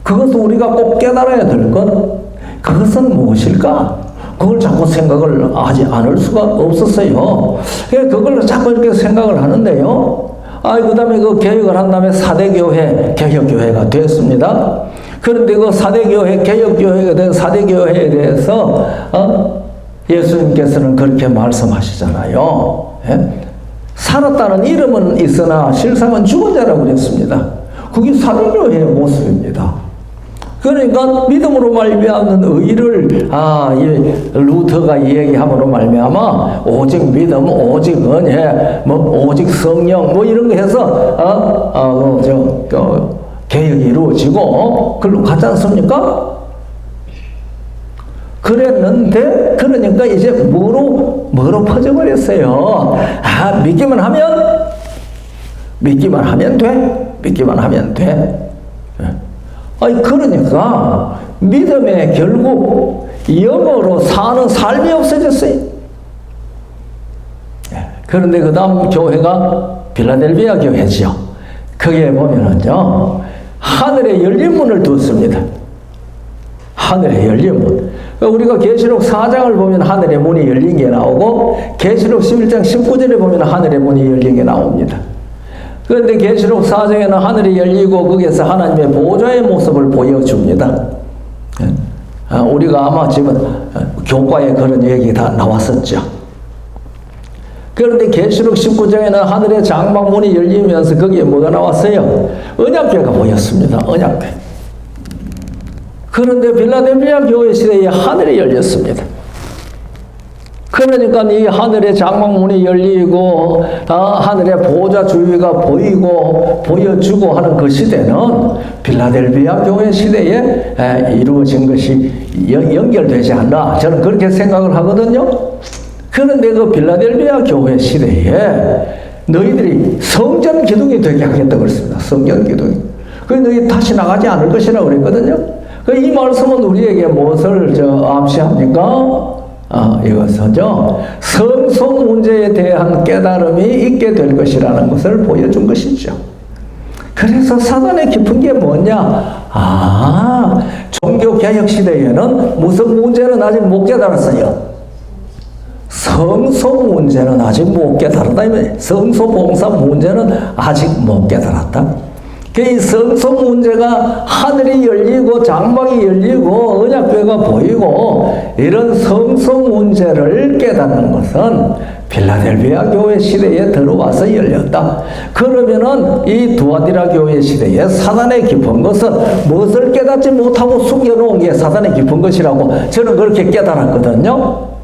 그것도 우리가 꼭 깨달아야 될 것, 그것은 무엇일까? 그걸 자꾸 생각을 하지 않을 수가 없었어요. 그걸 자꾸 이렇게 생각을 하는데요. 그 다음에 그 개혁을 한 다음에 4대 교회, 개혁교회가 됐습니다. 그런데 그 4대 교회, 개혁교회가 된 4대 교회에 대해서, 예수님께서는 그렇게 말씀하시잖아요. 예? 살았다는 이름은 있으나 실상은 죽은 자라고 그랬습니다. 그게 4대 교회의 모습입니다. 그러니까 믿음으로 말미암는 의를 이 루터가 얘기함으로 말미암아 오직 믿음, 오직 은혜, 오직 성령 이런 거 해서 개혁이 이루어지고 그걸로 가지 않습니까? 그랬는데 그러니까 이제 뭐로 퍼져버렸어요. 믿기만 하면 돼. 그러니까 믿음에 결국 영으로 사는 삶이 없어졌어요. 그런데 그 다음 교회가 필라델비아 교회지요. 거기에 보면은요, 하늘에 열린 문을 두었습니다. 하늘에 열린 문. 우리가 계시록 4장을 보면 하늘의 문이 열린 게 나오고, 계시록 11장 19절에 보면 하늘의 문이 열린 게 나옵니다. 그런데 계시록 4장에는 하늘이 열리고 거기에서 하나님의 보좌의 모습을 보여줍니다. 우리가 아마 지금 교과에 그런 얘기 다 나왔었죠. 그런데 계시록 19장에는 하늘의 장막문이 열리면서 거기에 뭐가 나왔어요? 언약궤가 보였습니다. 언약궤. 그런데 필라델피아 교회 시대에 하늘이 열렸습니다. 그러니까 이 하늘의 장막문이 열리고 하늘의 보좌 주위가 보이고 보여주고 하는 그 시대는 필라델비아 교회 시대에 이루어진 것이 연결되지 않나 저는 그렇게 생각을 하거든요. 그런데 그 필라델비아 교회 시대에 너희들이 성전 기둥이 되게 하겠다고 그랬습니다. 성전 기둥이. 너희 다시 나가지 않을 것이라고 그랬거든요. 이 말씀은 우리에게 무엇을 암시합니까? 이것은요, 성소 문제에 대한 깨달음이 있게 될 것이라는 것을 보여준 것이죠. 그래서 사단의 깊은 게 뭐냐? 종교개혁 시대에는 무슨 문제는 아직 못 깨달았어요. 성소 문제는 아직 못 깨달았다. 성소 봉사 문제는 아직 못 깨달았다. 이 성소 문제가 하늘이 열리고 장막이 열리고 언약궤가 보이고 이런 성소 문제를 깨닫는 것은 필라델비아 교회 시대에 들어와서 열렸다. 그러면은 이 두아디라 교회 시대에 사단의 깊은 것은 무엇을 깨닫지 못하고 숨겨놓은 게 사단의 깊은 것이라고 저는 그렇게 깨달았거든요.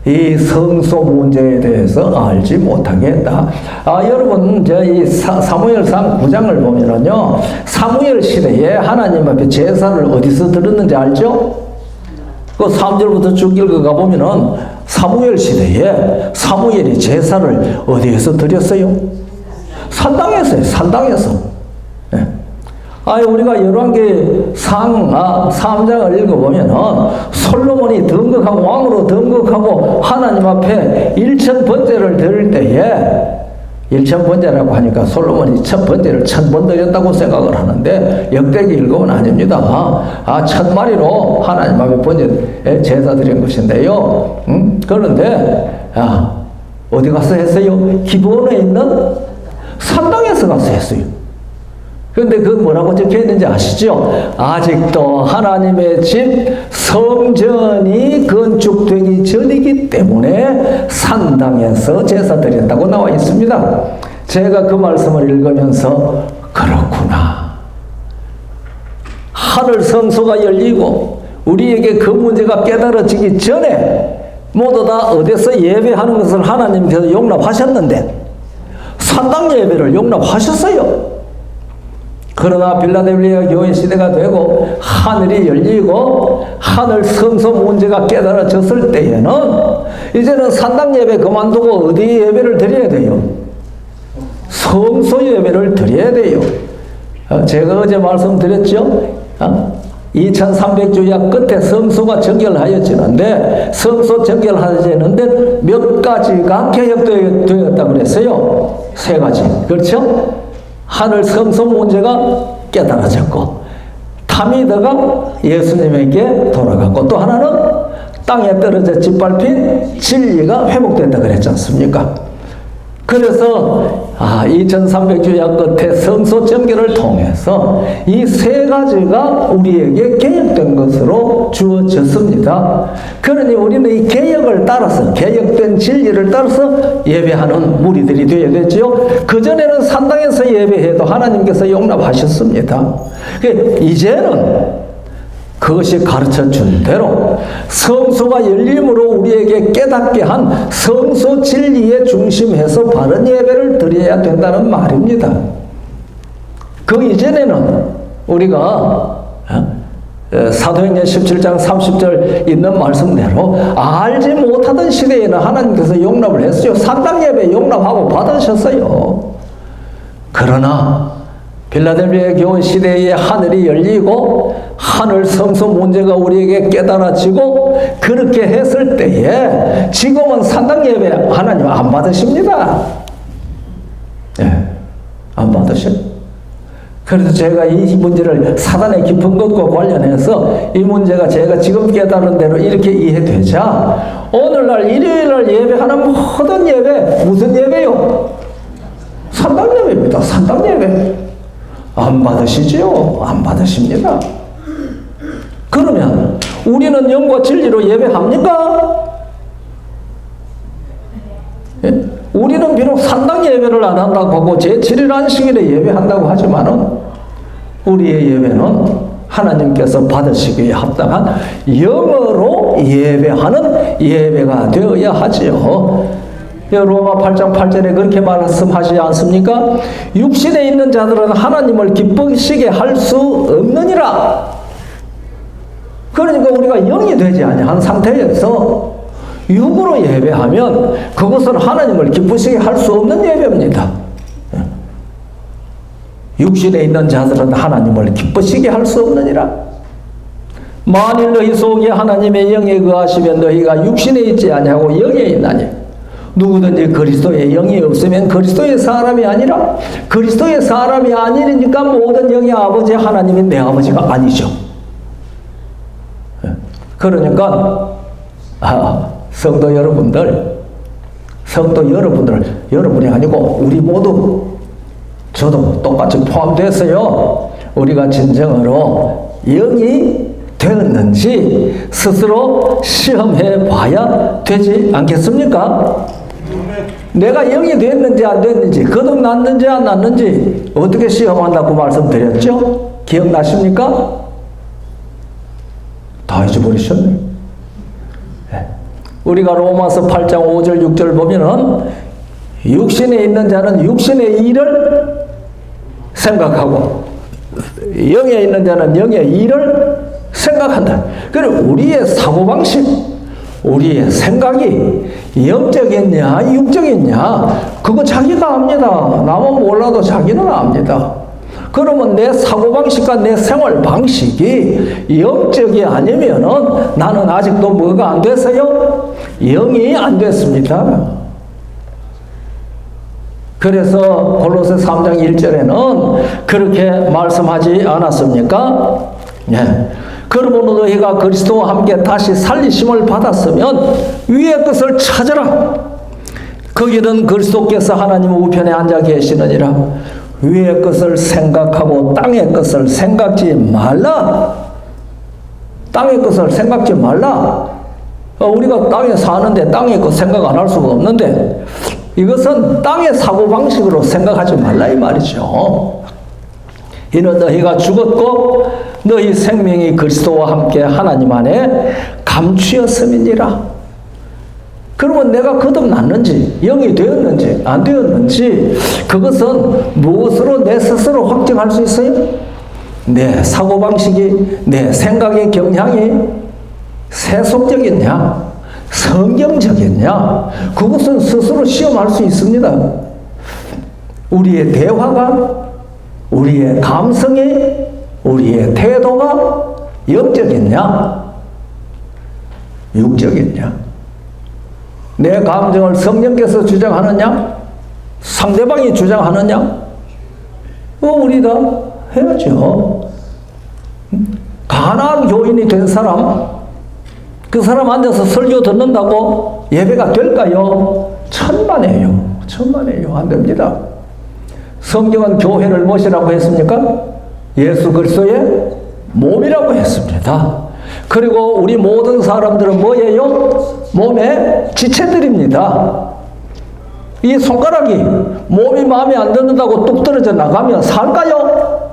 이 성소 문제에 대해서 알지 못하게 했다. 여러분, 이 사무엘상 9장을 보면은요, 사무엘 시대에 하나님 앞에 제사를 어디서 드렸는지 알죠? 그 3절부터 쭉 읽어가 보면은 사무엘 시대에 사무엘이 제사를 어디에서 드렸어요? 산당에서요, 산당에서. 우리가 열왕기상 3장을 읽어보면은 솔로몬이 등극하고 왕으로 등극하고 하나님 앞에 1000번제를 드릴 때에 1000번제라고 하니까 솔로몬이 첫 번째를 1000번 드렸다고 생각을 하는데 역대기 읽으면 아닙니다. 1000마리로 하나님 앞에 번제 제사 드린 것인데요. 그런데 어디 가서 했어요? 기브온에 있는 산당에서 가서 했어요. 그런데 그 뭐라고 적혀 있는지 아시죠? 아직도 하나님의 집 성전이 건축되기 전이기 때문에 산당에서 제사 드린다고 나와 있습니다. 제가 그 말씀을 읽으면서 그렇구나. 하늘 성소가 열리고 우리에게 그 문제가 깨달아지기 전에 모두 다 어디서 예배하는 것을 하나님께서 용납하셨는데 산당 예배를 용납하셨어요. 그러나 필라델비아 교회 시대가 되고 하늘이 열리고 하늘 성소 문제가 깨달아졌을 때에는 이제는 산당 예배 그만두고 어디 예배를 드려야 돼요? 성소 예배를 드려야 돼요. 제가 어제 말씀드렸죠? 2300주야 끝에 성소가 정결하여지는데 성소 정결하여지는데 몇 가지가 개혁되었다고 그랬어요? 3가지. 그렇죠? 하늘 성소 문제가 깨달아졌고 다미드가 예수님에게 돌아갔고 또 하나는 땅에 떨어져 짓밟힌 진리가 회복된다 그랬지 않습니까? 그래서 2300주야 끝에 성소 정결을 통해서 이 세 가지가 우리에게 개혁된 것으로 주어졌습니다. 그러니 우리는 이 개혁을 따라서, 개혁된 진리를 따라서 예배하는 무리들이 되어야 되지요. 그전에는 산당에서 예배해도 하나님께서 용납하셨습니다. 이제는 그것이 가르쳐 준 대로 성소가 열림으로 우리에게 깨닫게 한 성소 진리의 중심에서 바른 예배를 드려야 된다는 말입니다. 그 이전에는 우리가 사도행전 17장 30절 있는 말씀대로 알지 못하던 시대에는 하나님께서 용납을 했어요. 산당 예배 용납하고 받으셨어요. 그러나 필라델피아 교회 시대에 하늘이 열리고 하늘 성소 문제가 우리에게 깨달아지고 그렇게 했을 때에 지금은 산당 예배 하나님 안 받으십니다. 네, 안 받으셔. 그래서 제가 이 문제를 사단의 깊은 것과 관련해서 이 문제가 제가 지금 깨달은 대로 이렇게 이해되자 오늘날 일요일날 예배하는 모든 예배 무슨 예배요? 산당 예배입니다. 산당 예배. 안 받으시죠? 안 받으십니다. 그러면 우리는 영과 진리로 예배합니까? 예? 우리는 비록 산당 예배를 안 한다고 하고 제7일 안식일에 예배한다고 하지만은 우리의 예배는 하나님께서 받으시기에 합당한 영으로 예배하는 예배가 되어야 하지요. 로마 8장 8절에 그렇게 말씀하지 않습니까? 육신에 있는 자들은 하나님을 기쁘시게 할 수 없느니라. 그러니까 우리가 영이 되지 아니한 상태에서 육으로 예배하면 그것은 하나님을 기쁘시게 할 수 없는 예배입니다. 육신에 있는 자들은 하나님을 기쁘시게 할 수 없느니라. 만일 너희 속에 하나님의 영에 거하시면 너희가 육신에 있지 아니하고 영에 있나니 누구든지 그리스도의 영이 없으면 그리스도의 사람이 아니라 그리스도의 사람이 아니니까 모든 영의 아버지 하나님이 내 아버지가 아니죠. 그러니까 성도 여러분들 여러분이 아니고 우리 모두 저도 똑같이 포함돼서요. 우리가 진정으로 영이 되었는지 스스로 시험해 봐야 되지 않겠습니까? 내가 영이 됐는지 안 됐는지, 거듭났는지 안 났는지 어떻게 시험한다고 말씀드렸죠? 기억나십니까? 다 잊어버리셨네. 우리가 로마서 8장 5절 6절 보면은 육신에 있는 자는 육신의 일을 생각하고 영에 있는 자는 영의 일을 생각한다. 그래 우리의 사고방식, 우리의 생각이 영적이냐 육적이냐 그거 자기가 압니다. 남은 몰라도 자기는 압니다. 그러면 내 사고방식과 내 생활방식이 영적이 아니면은 나는 아직도 뭐가 안 됐어요? 영이 안 됐습니다. 그래서 골로새 3장 1절에는 그렇게 말씀하지 않았습니까? 예. 그러므로 너희가 그리스도와 함께 다시 살리심을 받았으면 위의 것을 찾으라. 거기는 그리스도께서 하나님 우편에 앉아 계시느니라. 위의 것을 생각하고 땅의 것을 생각지 말라. 땅의 것을 생각지 말라. 우리가 땅에 사는데 땅의 것 생각 안 할 수가 없는데 이것은 땅의 사고방식으로 생각하지 말라 이 말이죠. 이는 너희가 죽었고 너희 생명이 그리스도와 함께 하나님 안에 감추었음이니라. 그러면 내가 거듭났는지 영이 되었는지 안 되었는지 그것은 무엇으로 내 스스로 확증할 수 있어요? 내 사고방식이 내 생각의 경향이 세속적이냐 성경적이냐 그것은 스스로 시험할 수 있습니다. 우리의 대화가 우리의 감성이 우리의 태도가 영적이냐 육적이냐 내 감정을 성령께서 주장하느냐 상대방이 주장하느냐 우리 다 해야죠. 가나안 교인이 된 사람 그 사람 앉아서 설교 듣는다고 예배가 될까요? 천만에요. 천만에요. 안 됩니다. 성경은 교회를 무엇이라고 했습니까? 예수 그리스도의 몸이라고 했습니다. 그리고 우리 모든 사람들은 뭐예요? 몸의 지체들입니다. 이 손가락이 몸이 마음에 안 드는다고 뚝 떨어져 나가면 살까요?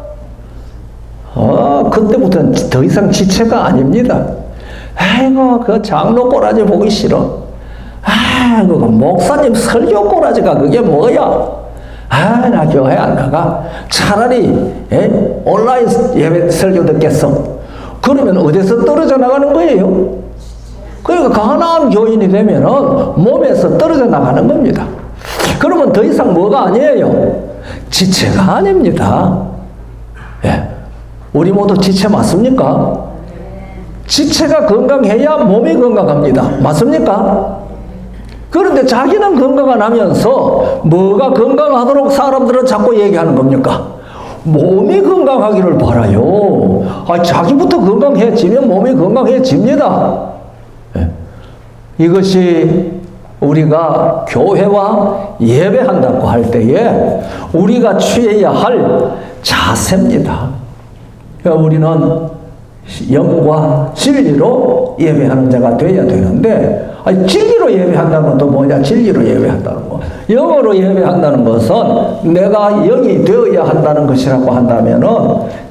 그때부터는 더 이상 지체가 아닙니다. 아이고, 그 장로 꼬라지 보기 싫어. 그 목사님 설교 꼬라지가 그게 뭐야? 나 교회 안 나가. 차라리 온라인 예배 설교 듣겠어. 그러면 어디서 떨어져 나가는 거예요? 그러니까 가난한 교인이 되면은 몸에서 떨어져 나가는 겁니다. 그러면 더 이상 뭐가 아니에요? 지체가 아닙니다. 우리 모두 지체 맞습니까? 지체가 건강해야 몸이 건강합니다. 맞습니까? 그런데 자기는 건강은 하면서 뭐가 건강하도록 사람들은 자꾸 얘기하는 겁니까? 몸이 건강하기를 바라요. 자기부터 건강해지면 몸이 건강해집니다. 이것이 우리가 교회와 예배한다고 할 때에 우리가 취해야 할 자세입니다. 그러니까 우리는 영과 진리로 예배하는 자가 되어야 되는데, 진리로 예배한다는 건 또 뭐냐? 진리로 예배한다는 거. 영으로 예배한다는 것은 내가 영이 되어야 한다는 것이라고 한다면은,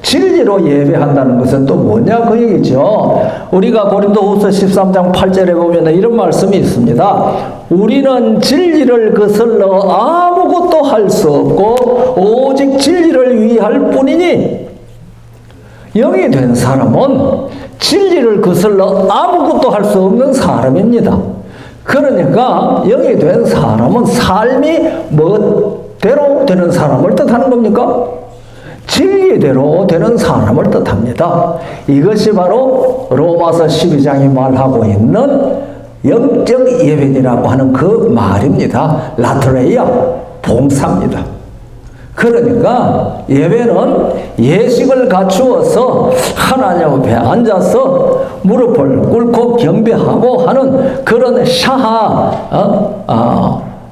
진리로 예배한다는 것은 또 뭐냐? 그 얘기죠. 우리가 고린도후서 13장 8절에 보면 이런 말씀이 있습니다. 우리는 진리를 거슬러 아무것도 할 수 없고 오직 진리를 위할 뿐이니, 영이 된 사람은 진리를 거슬러 아무것도 할 수 없는 사람입니다. 그러니까 영이 된 사람은 삶이 뭐대로 되는 사람을 뜻하는 겁니까? 진리대로 되는 사람을 뜻합니다. 이것이 바로 로마서 12장이 말하고 있는 영적 예배니라고 하는 그 말입니다. 라트레이아, 봉사입니다. 그러니까 예배는 예식을 갖추어서 하나님 앞에 앉아서 무릎을 꿇고 경배하고 하는 그런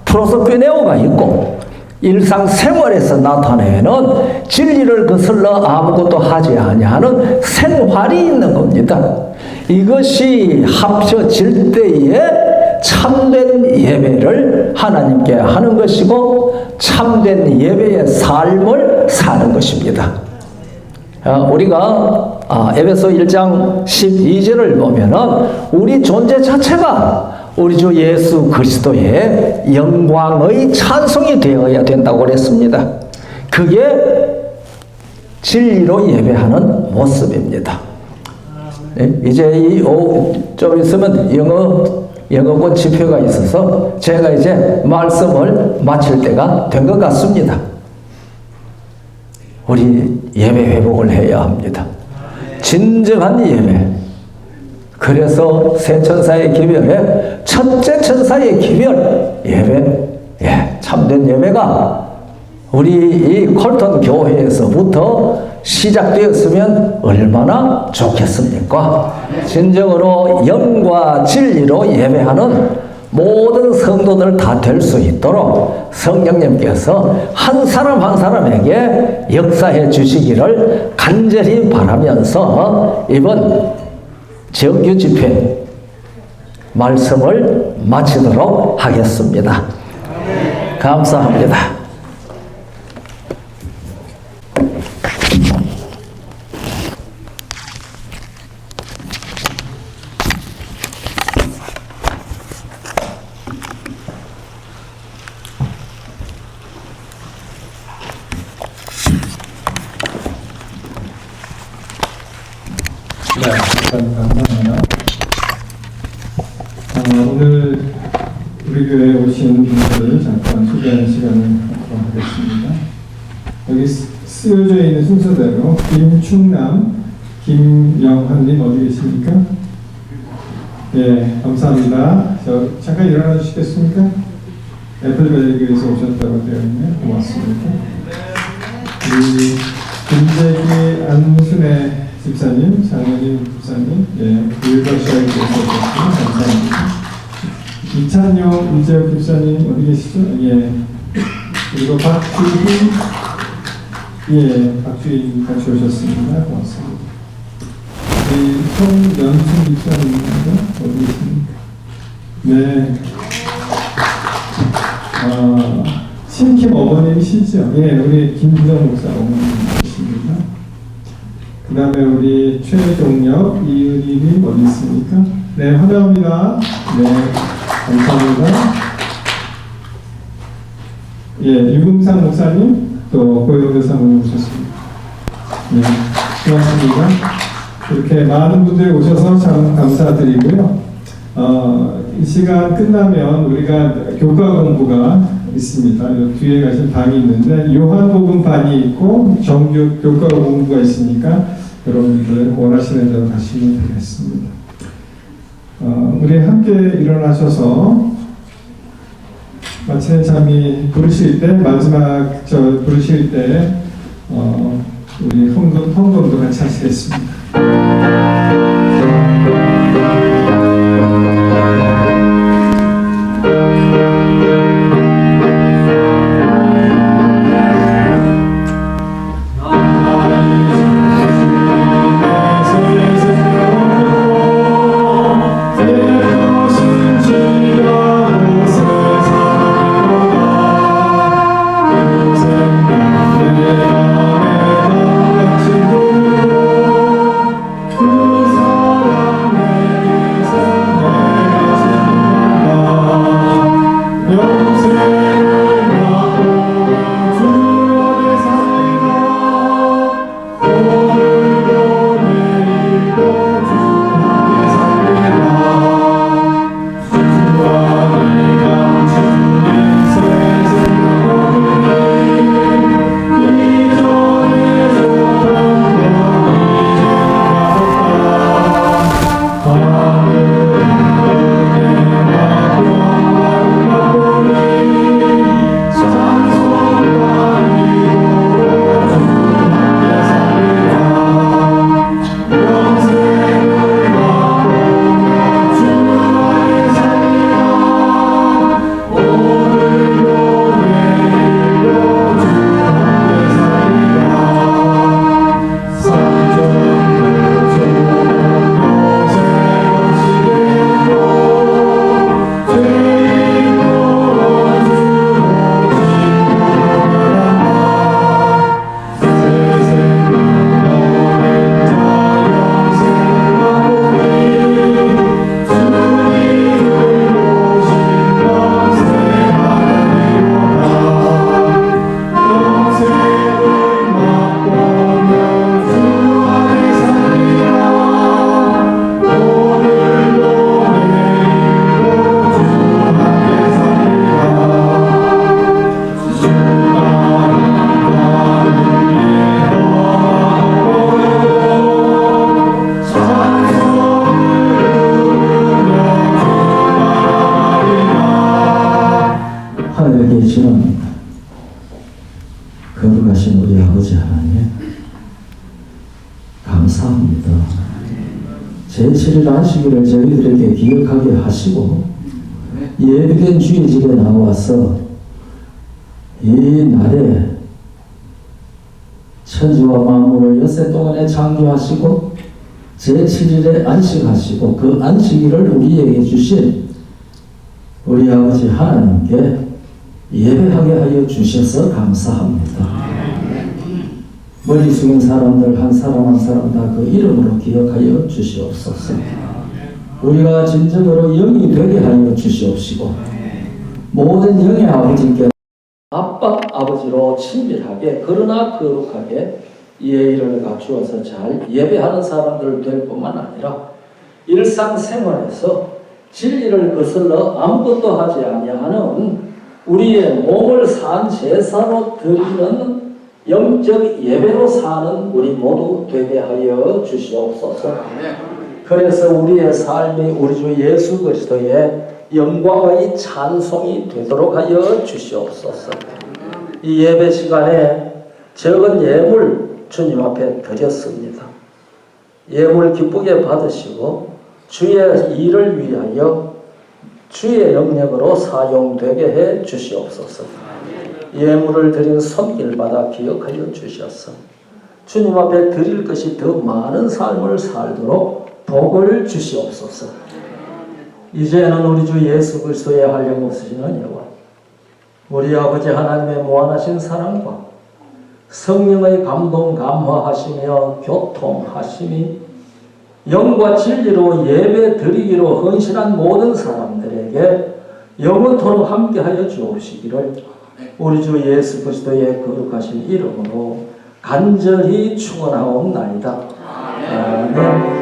프로스피네오가 있고, 일상생활에서 나타내는 진리를 거슬러 아무것도 하지 아니하는 생활이 있는 겁니다. 이것이 합쳐질 때에 참된 예배를 하나님께 하는 것이고 참된 예배의 삶을 사는 것입니다. 우리가 에베소 1장 12절을 보면은 우리 존재 자체가 우리 주 예수 그리스도의 영광의 찬송이 되어야 된다고 그랬습니다. 그게 진리로 예배하는 모습입니다. 이제 좀 있으면 영어권 집회가 있어서 제가 이제 말씀을 마칠 때가 된 것 같습니다. 우리 예배 회복을 해야 합니다. 진정한 예배. 그래서 새 천사의 기별에 첫째 천사의 기별 예배, 참된 예배가 우리 이 콜턴 교회에서부터 시작되었으면 얼마나 좋겠습니까? 진정으로 영과 진리로 예배하는 모든 성도들 다 될 수 있도록 성령님께서 한 사람 한 사람에게 역사해 주시기를 간절히 바라면서 이번 정규 집회 말씀을 마치도록 하겠습니다. 감사합니다. 감사합니다. 오늘 우리 교회에 오신 분들을 잠깐 소개하는 시간을 갖도록 하겠습니다. 여기 쓰여져 있는 순서대로 김충남, 김영환님 어디 계십니까? 네, 감사합니다. 잠깐 일어나 주시겠습니까? 애플밸리교에서 오셨다고 되어 있네요. 고맙습니다. 우리 김재기, 안순애 집사님, 장현임 집사님, 예, 일거시아에 대해서 오셨습니다. 감사합니다. 이찬용, 이재혁 집사님 어디 계시죠? 예. 그리고 박주희, 예, 박주희 같이 오셨습니다. 고맙습니다. 우리 송연순 집사님입니다. 어디 계십니까? 네. 신킴 어머님이시죠? 예, 우리 김부정 목사 어머님이십니다. 그 다음에 우리 최종혁, 이은희님 어디 있습니까? 네, 환영합니다. 네, 감사합니다. 예, 유금상 목사님, 또 고영대 사모님 오셨습니다. 네, 고맙습니다. 이렇게 많은 분들이 오셔서 참 감사드리고요. 이 시간 끝나면 우리가 교과 공부가 있습니다. 뒤에 가신 방이 있는데 요한복음 반이 있고 정규 교과 공부가 있으니까 여러분들 원하시는 대로 가시면 되겠습니다. 우리 함께 일어나셔서 마치는 잠이 부르실 때 마지막 부르실 때 우리 헌금도 같이 하시겠습니다. 거룩하신 우리 아버지 하나님 감사합니다. 제7일 안식일을 저희들에게 기억하게 하시고 예비된 주의집에 나와서 이 날에 천지와 만물을 엿새 동안에 창조하시고 제7일에 안식하시고 그 안식일을 우리에게 주신 우리 아버지 하나님께 예배하게 하여 주셔서 감사합니다. 머리 숙인 사람들 한 사람 한 사람 다 그 이름으로 기억하여 주시옵소서. 우리가 진정으로 영이 되게 하여 주시옵시고 모든 영의 아버지께 아빠 아버지로 친밀하게 그러나 거룩하게 예의를 갖추어서 잘 예배하는 사람들 될 뿐만 아니라 일상생활에서 진리를 거슬러 아무것도 하지 아니하는 우리의 몸을 산 제사로 드리는 영적 예배로 사는 우리 모두 되게 하여 주시옵소서. 그래서 우리의 삶이 우리 주 예수 그리스도의 영광의 찬송이 되도록 하여 주시옵소서. 이 예배 시간에 적은 예물 주님 앞에 드렸습니다. 예물 기쁘게 받으시고 주의 일을 위하여 주의 영역으로 사용되게 해 주시옵소서. 예물을 드린 손길마다 기억하여 주셔서 주님 앞에 드릴 것이 더 많은 삶을 살도록 복을 주시옵소서. 이제는 우리 주 예수 그리스도의 한량없으신 은혜와 우리 아버지 하나님의 무한하신 사랑과 성령의 감동 감화하시며 교통하심이 영과 진리로 예배 드리기로 헌신한 모든 사람들에게 영원토록 함께하여 주옵시기를 우리 주 예수 그리스도의 거룩하신 이름으로 간절히 축원하옵나이다. 아멘.